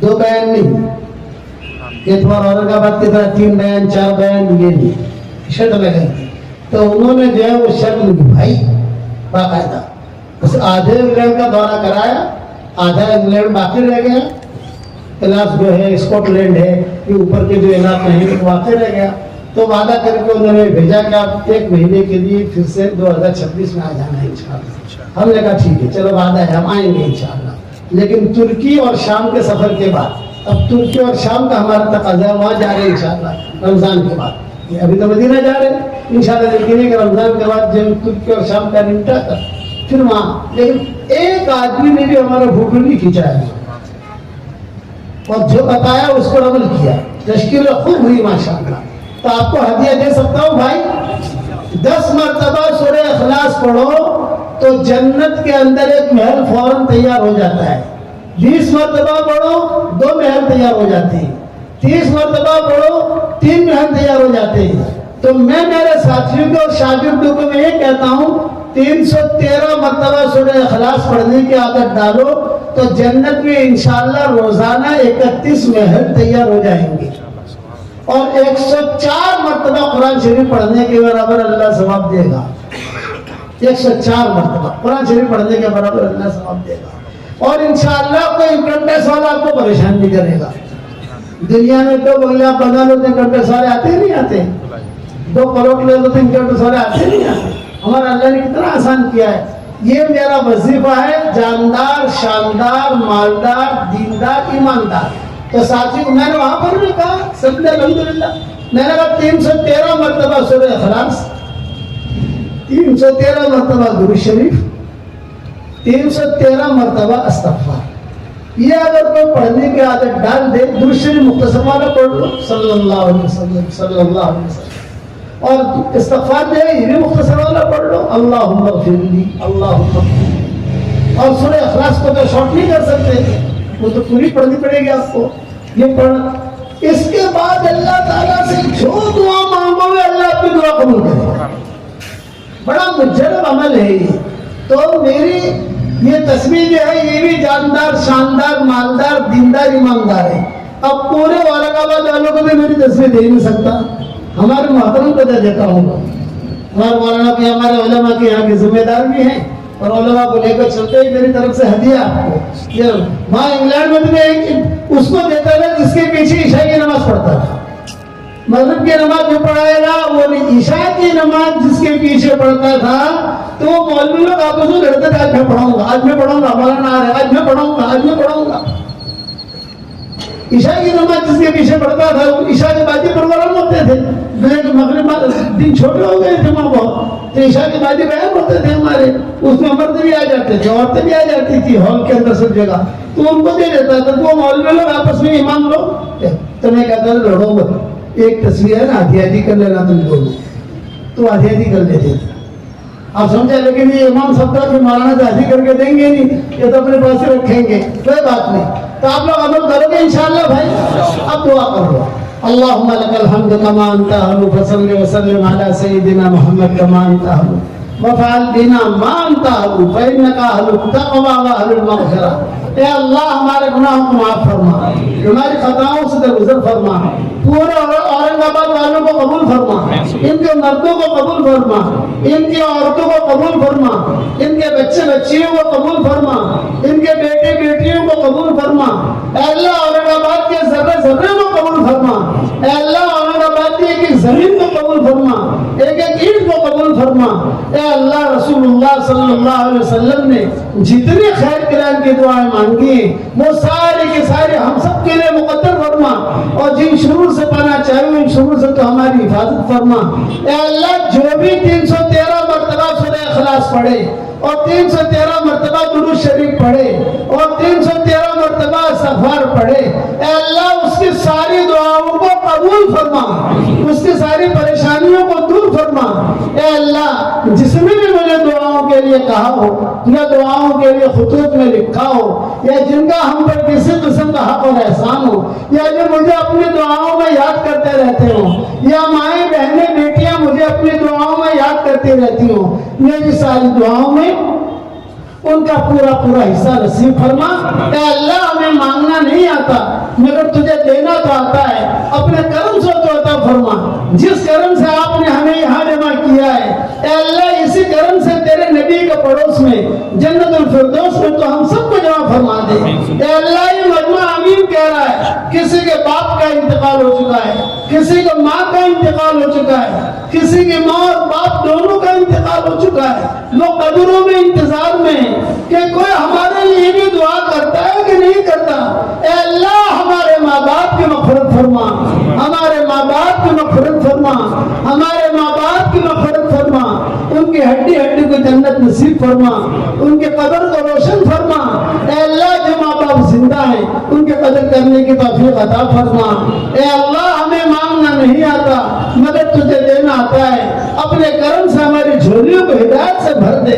2 بیان نہیں، اتوار اورنگ آباد کی طرح 3 بیان 4 بیان یہ نہیں، شرط لگائی تھی۔ تو انہوں نے جو ہے وہ شرط نبھائی باقاعدہ، بس آدھے انگلینڈ کا دورہ کرایا، آدھا انگلینڈ باقی رہ گیا، گلاسگو ہے، اسکاٹ لینڈ ہے، یہ اوپر کے جو علاقے ہیں وہ باقی رہ گیا۔ تو وعدہ کر کے انہوں نے بھیجا کہ آپ 1 مہینے کے لیے پھر سے 2026 میں آ جانا ہے انشاءاللہ۔ ہم نے کہا ٹھیک ہے، چلو وعدہ ہے، ہم آئیں گے انشاءاللہ۔ لیکن ترکی اور شام کے سفر کے بعد، اب ترکی اور شام کا ہمارا تقاضا ہے، وہاں جا رہے ہیں انشاءاللہ رمضان کے بعد۔ ابھی تو مدینہ جا رہے ہیں انشاءاللہ، لیکن کہ رمضان کے بعد جب ترکی اور شام کا نمٹا کر پھر وہاں، لیکن ایک آدمی نے بھی ہمارا فوٹو نہیں کھینچا ہے، اور جو بتایا اس پر عمل کیا، تشکیل خوب ہوئی ماشاءاللہ۔ تو آپ کو ہدیہ دے سکتا ہوں بھائی، 10 مرتبہ سورہ اخلاص پڑھو تو جنت کے اندر ایک محل فوراً تیار ہو جاتا ہے، 20 مرتبہ پڑھو 2 محل تیار ہو جاتے ہیں، 30 مرتبہ پڑھو 3 محل تیار ہو جاتے ہیں۔ تو میں میرے ساتھیوں کو اور شاگردوں کو میں یہ کہتا ہوں 313 مرتبہ سورہ اخلاص پڑھنے کی عادت ڈالو تو جنت میں انشاءاللہ روزانہ 31 محل تیار ہو جائیں گے، اور 104 مرتبہ قرآن شریف پڑھنے کے برابر اللہ ثواب دے گا۔ 104 مرتبہ قرآن شریف پڑھنے کے برابر اللہ ثواب دے گا، اور انشاءاللہ کوئی انکم ٹیکس والا آپ کو پریشان نہیں کرے گا۔ دنیا میں تو بولے آپ بنا لو تو انکم ٹیکس والے آتے نہیں آتے، 2 کروڑ لے لو تو انکم ٹیکس والے آتے نہیں آتے۔ ہمارا اللہ نے کتنا آسان کیا ہے۔ یہ میرا وظیفہ ہے، جاندار، شاندار، مالدار، دیندار، ایماندار۔ تو ساتھی کو میں نے وہاں پر بھی کہا سب نے الحمدللہ، میں نے کہا 313 مرتبہ سورہ اخلاص، 313 مرتبہ درود شریف، 313 مرتبہ استغفار۔ یہ اگر کوئی پڑھنے کی عادت ڈال دے، درود شریف مختصر والا پڑھ لو، صلی اللہ علیہ وسلم صلی اللہ علیہ وسلم، اور استغفار جو ہے یہ بھی مختصر والا پڑھ لو، اللہم اغفر لی، اللہم اغفر لی۔ اور سورہ اخلاص کو تو شارٹ نہیں کر سکتے، وہ تو پوری پڑھنی پڑے گی آپ کو۔ یہ پڑھ، اس کے بعد اللہ تعالیٰ سے جو دعا مانگو گے اللہ آپ کی دعا قبول کرے گا۔ بڑا مجرب عمل ہے یہ۔ تو میری یہ تسبیح جو ہے یہ بھی جاندار، شاندار، مالدار، دیندار، ایماندار ہے۔ اب پورے اورنگ آباد والوں کو بھی میری تسبیح دے نہیں سکتا، ہمارے محترم کو دے دیتا ہوں۔ ہمارے مولانا بھی ہمارے علماء کے یہاں کے ذمہ دار بھی ہیں، اور علماء کو لے کر چلتے ہی میری طرف سے ہدیہ آپ کو۔ یہ وہاں انگلینڈ میں میں اس کو دیتا تھا جس کے پیچھے عشاء کی نماز پڑھتا تھا۔ مغرب کی نماز جو پڑھائے گا وہ عشاء کی نماز جس کے پیچھے پڑھتا تھا، تو وہ مولوی لوگ آپس میں لڑتے تھے، آج میں پڑھاؤں گا، آج میں پڑھاؤں گا، مولانا آ رہا ہے، آج میں پڑھاؤں گا، آج میں پڑھاؤں گا۔ عشاء کی نماز جس کے پیچھے پڑھتا تھا، عشاء کے بعد ہی پروگرام ہوتے تھے، مغرب دن چھوٹے ہو گئے تھے وہاں بہت، تو عشاء کے بعد ہی بیان ہوتے تھے ہمارے، اس میں مرد بھی آ جاتے تھے، عورتیں بھی آ جاتی تھی ہال کے اندر سب جگہ، تو ان کو دے دیتا تھا۔ وہ مولوی لوگ آپس میں امام لوگ، تو میں کہتا تھا لڑو مت، ایک تصویر ہے نا آدھی آدھی کر لینا تم دونوں، تو آدھی آدھی کر لیتے تھے۔ آپ سمجھا، لیکن یہ امام سب کا کہ مولانا تو آدھی کر کے دیں گے نہیں، یہ تو اپنے پاس ہی رکھیں گے، کوئی بات نہیں۔ تو آپ لوگ عمل کرو گے انشاءاللہ بھائی۔ اب دعا کر لو، اللہم لک الحمد کما انت اہل، فصل وسلم علی سیدنا محمد کما انت اہل، وفعل بنا ما انت اہل، فانک اہل التقوی واہل المغفرہ۔ اے اللہ ہمارے گناہوں کو معاف فرما، ہماری خطاؤں سے درگزر فرما، پورے اورنگ آباد والوں کو قبول فرما، ان کے مردوں کو قبول فرما، ان کی عورتوں کو قبول فرما، ان کے بچے بچیوں کو قبول فرما، ان کے بیٹے بیٹیوں کو قبول فرما۔ اے اللہ اورنگ آباد کے ذرے ذرے کو قبول فرما، اے اللہ اورنگ آباد کی ایک ایک زمین کو قبول فرما، ایک ایک اینٹ کو قبول فرما۔ اے اللہ رسول اللہ صلی اللہ علیہ وسلم نے جتنی خیر کرام کی دعائیں مانگی وہ ساری کی ساری ہم سب کے لیے مقدر فرما، اور جن شرور سے پناہ چاہیے ان شرور سے تو ہماری حفاظت فرما۔ اے اللہ جو بھی 313 مرتبہ سورہ اخلاص پڑھے اور 313 مرتبہ درود شریف پڑھے اور 313 مرتبہ استغفار پڑھے، اے اللہ اس کی ساری دعاؤں کو قبول فرما، اس کی ساری پریشانیوں کو دور فرما۔ اے اللہ جس نے بھی مجھے دعاؤں کے لیے کہا ہو یا دعاؤں کے لیے خطوط میں لکھا ہو، یا جن کا ہم پر کسی قسم کا حق اور احسان ہو، یا جو مجھے اپنی دعاؤں میں یاد کرتے رہتے ہوں، یا مائیں بہنیں بیٹیاں مجھے اپنی دعاؤں میں یاد کرتی رہتی ہوں، میری ساری دعاؤں میں ان کا پورا پورا حصہ نصیب فرما۔ اے اللہ ہمیں مانگنا نہیں آتا مگر تجھے دینا تو آتا ہے، اپنے کرم سے تو عطا فرما۔ جس کرم سے آپ نے ہمیں یہاں جمع کیا ہے اے اللہ اسی کرم سے تیرے نبی کے پڑوس میں جنت الفردوس میں تو ہم سب کو جمع فرما دے۔ اے اللہ یہ مجمع آمین کہہ رہا ہے، کسی کے باپ کا انتقال ہو چکا ہے، کسی کے ماں کا انتقال ہو چکا ہے، کسی کے ماں اور باپ دونوں کا انتقال ہو چکا ہے، لوگ قبروں میں انتظار میں ہیں کہ کوئی ہمارے لیے بھی دعا کرتا ہے کہ نہیں کرتا۔ اے اللہ ہمارے ماں باپ کی مغفرت فرما، ہمارے ماں باپ کی مغفرت فرما، ہمارے ماں باپ کی مغفرت فرما، ان کی ہڈی ہڈی کو جنت نصیب فرما، ان کے قبر کو روشن فرما۔ اے اللہ جو ماں باپ زندہ ہیں ان کے قدر کرنے کی توفیق عطا فرما۔ اے اللہ ہمیں مانگنا نہیں آتا مگر تجھے دینا آتا ہے، اپنے کرم سے ہماری جھولیوں کو ہدایت سے بھر دے۔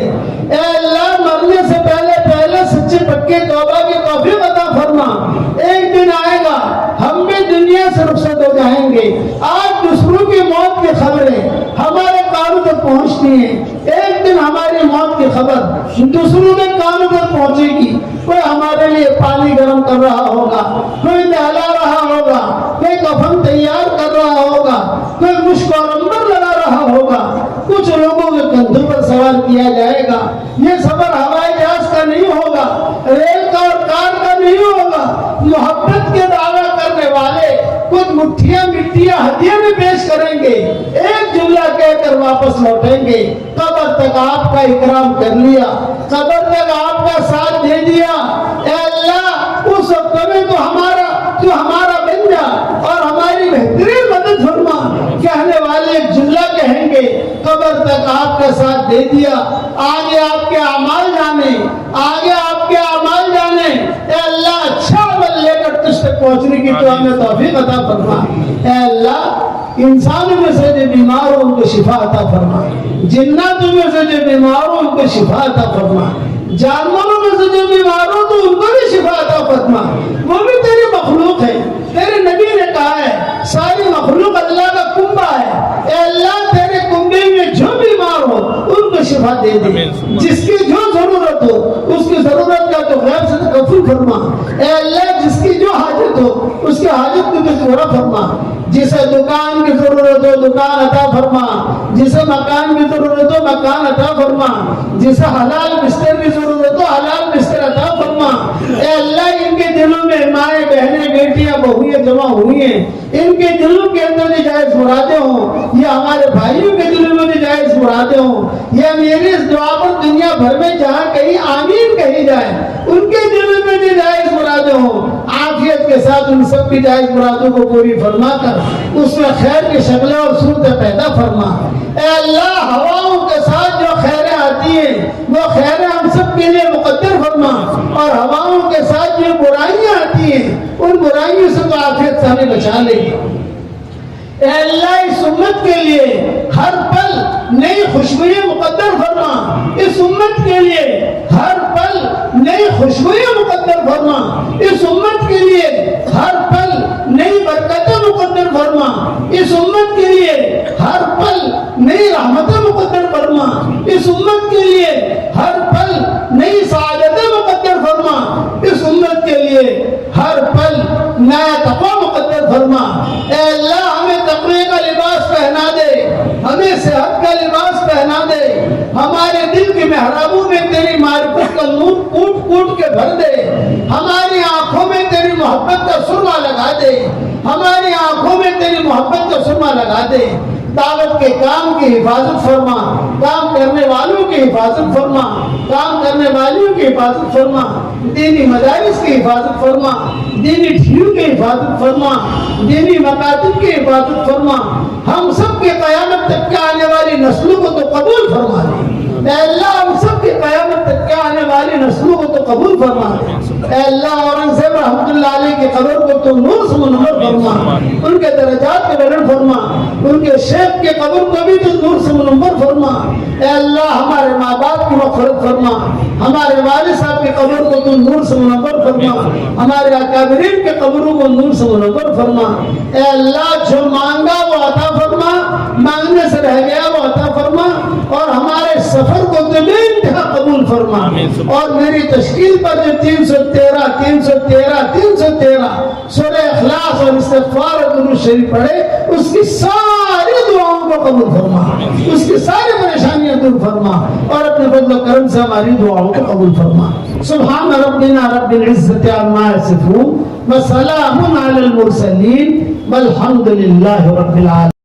اے اللہ مرنے سے پہلے پہلے سچے پکے توبہ کی توفیق عطا فرما۔ ایک دن آئے گا ہم بھی دنیا سے رخصت ہو جائیں گے، آج دوسروں کی موت کی خبریں ہمارے کانوں تک پہنچتی ہیں، ایک دن ہماری موت کی خبر دوسروں کے کانوں تک پہنچے گی۔ کوئی ہمارے لیے پانی گرم کر رہا ہوگا، کوئی نہلا رہا ہوگا، کوئی کفن تیار کر رہا ہوگا، کوئی مشک اور عنبر لگا رہا ہوگا، کچھ لوگوں کے کندھوں پر سوار کیا جائے گا۔ یہ سفر ہوائی جہاز کا نہیں ہوگا، ریل کا اور کار کا نہیں ہوگا۔ محبت کے دعویٰ کرنے والے کچھ مٹھیاں مٹیاں ہدیے میں پیش کریں گے، ایک جملہ کہہ کر واپس لوٹیں گے، قبر تک آپ کا اکرام کر لیا، قبر تک آپ کا ساتھ دے دیا۔ اے اللہ اس وقت میں تو ہمارا بن جا اور ہماری بہترین مدد فرما۔ کہنے والے ایک جملہ کہیں گے، قبر تک آپ کا ساتھ دے دیا، آگے آپ کے اعمال جانے، آگے آپ کے اعمال جانے۔ اے اللہ اچھا عمل لے کر تجھ تک پہنچنے کی تو ہمیں توفیق عطا فرما۔ اے اللہ انسانوں میں سے جو بیمار ہو ان کو شفا عطا فرما، جناتوں میں سے جو بیمار ہو ان کو شفا عطا فرما، جانوروں میں سے جو بیمار ہو تو ان کو بھی شفا عطا فرما، وہ بھی تیری مخلوق ہے۔ تیرے نبی نے کہا ہے ساری مخلوق اللہ کا کنبہ ہے۔ اے اللہ تیرے کنبے میں جو بیمار ہو ان کو شفا دے دے، جس کی جو ضرورت ہو اس کی ضرورت کا تو غیب سے تکفل فرما۔ اے اللہ جس کی جو حاجت ہو اس کی حاجت کو تو پورا فرما، جسے دکان کی ضرورت ہو دکان عطا فرما، جسے مکان کی ضرورت ہو مکان عطا فرما، جسے حلال بستر کی ضرورت ہو حلال بستر عطا فرما۔ اے اللہ ان کے دلوں میں مائیں بہنیں بیٹیاں بہویں جمع ہوئی ہیں، ان کے دلوں کے اندر جو جائز مرادیں ہوں، یہ ہمارے بھائیوں کے دلوں میں جو جائز مرادیں ہوں، یہ میری اس دعا پر دنیا بھر میں جہاں کہیں آمین کہی جائے، ان کے دلوں میں جو جائز مرادیں ہوں عافیت کے ساتھ ان سب کی جائز مرادوں کو پوری فرما کر اس میں خیر کی شکلیں اور صورتیں پیدا فرما۔ اے اللہ ہواؤں کے ساتھ جو خیریں آتی ہیں وہ خیریں ہم سب کے لیے مقدر فرما، اور ہواؤں کے ساتھ جو برائیاں آتی ہیں ان برائیوں سے تو عافیت سے ہمیں بچا لے گی۔ اے اللہ اس امت کے لیے ہر پل نئی خوشبوئیں مقدر فرما، اس امت کے لیے ہر پل نئی خوشبوئیں مقدر فرما، اس امت کے لیے ہر پل نئی برکتیں مقدر فرما، اس امت کے لیے ہر پل نئی رحمتیں مقدر فرما، اس امت کے لیے ہر پل نئی سعادتیں مقدر فرما، اس امت کے لیے ہر پل نیا تقویٰ مقدر فرما۔ اے اللہ ہمیں تقوی کا لباس پہنا دے، ہمیں صحت کا لباس پہنا دے، ہمارے دل کے محرابوں میں تیری معرفت کا نور کوٹ کوٹ کے بھر دے، ہماری آنکھوں میں تیری محبت کا سرما لگا دے، ہماری آنکھوں میں تیری محبت کا سرما لگا دے۔ دعوت کے کام کی حفاظت فرما، کام کرنے والوں کی حفاظت فرما، کام کرنے والیوں کی حفاظت فرما، دینی مدارس کی حفاظت فرما، دینی ٹھیوں کی حفاظت فرما، دینی مکاتب کی حفاظت فرما، ہم سب کے قیامت تک کے آنے والی نسلوں کو تو قبول فرما دے۔ اے اللہ ہم سب کی قیامت تک کے آنے والی نسلوں کو تو قبول فرما دے۔ اے اللہ اورنگزیب رحمۃ اللہ علیہ کی قبر کو تو نور سے منور فرما، ان کے درجات کو بلند فرما، ان کے شیخ کے قبر کو بھی تو نور سے منور فرما۔ اے اللہ ہمارے ماں باپ کی مغفرت فرما، ہمارے والد صاحب کی قبر کو تو نور سے منور فرما، ہمارے اکابرین کے قبروں کو نور سے منور فرما۔ اے اللہ جو مانگا وہ عطا فرما، مانگنے سے رہ گیا وہ عطا فرما، اور ہمارے سفر کو تو بے انتہا قبول فرما۔ اور میری تشکیل پر جو 313 سورہ اخلاص اور استغفار اور درود شریف پڑھے اس کی ساری دعاؤں کو قبول فرما، اس کی ساری پریشانیاں دور فرما اور اپنے فضل و کرم سے ہماری دعاؤں کو قبول فرما۔ سبحان ربنا رب العزت عما یصفون وسلام علی المرسلین والحمد للہ رب العالمین۔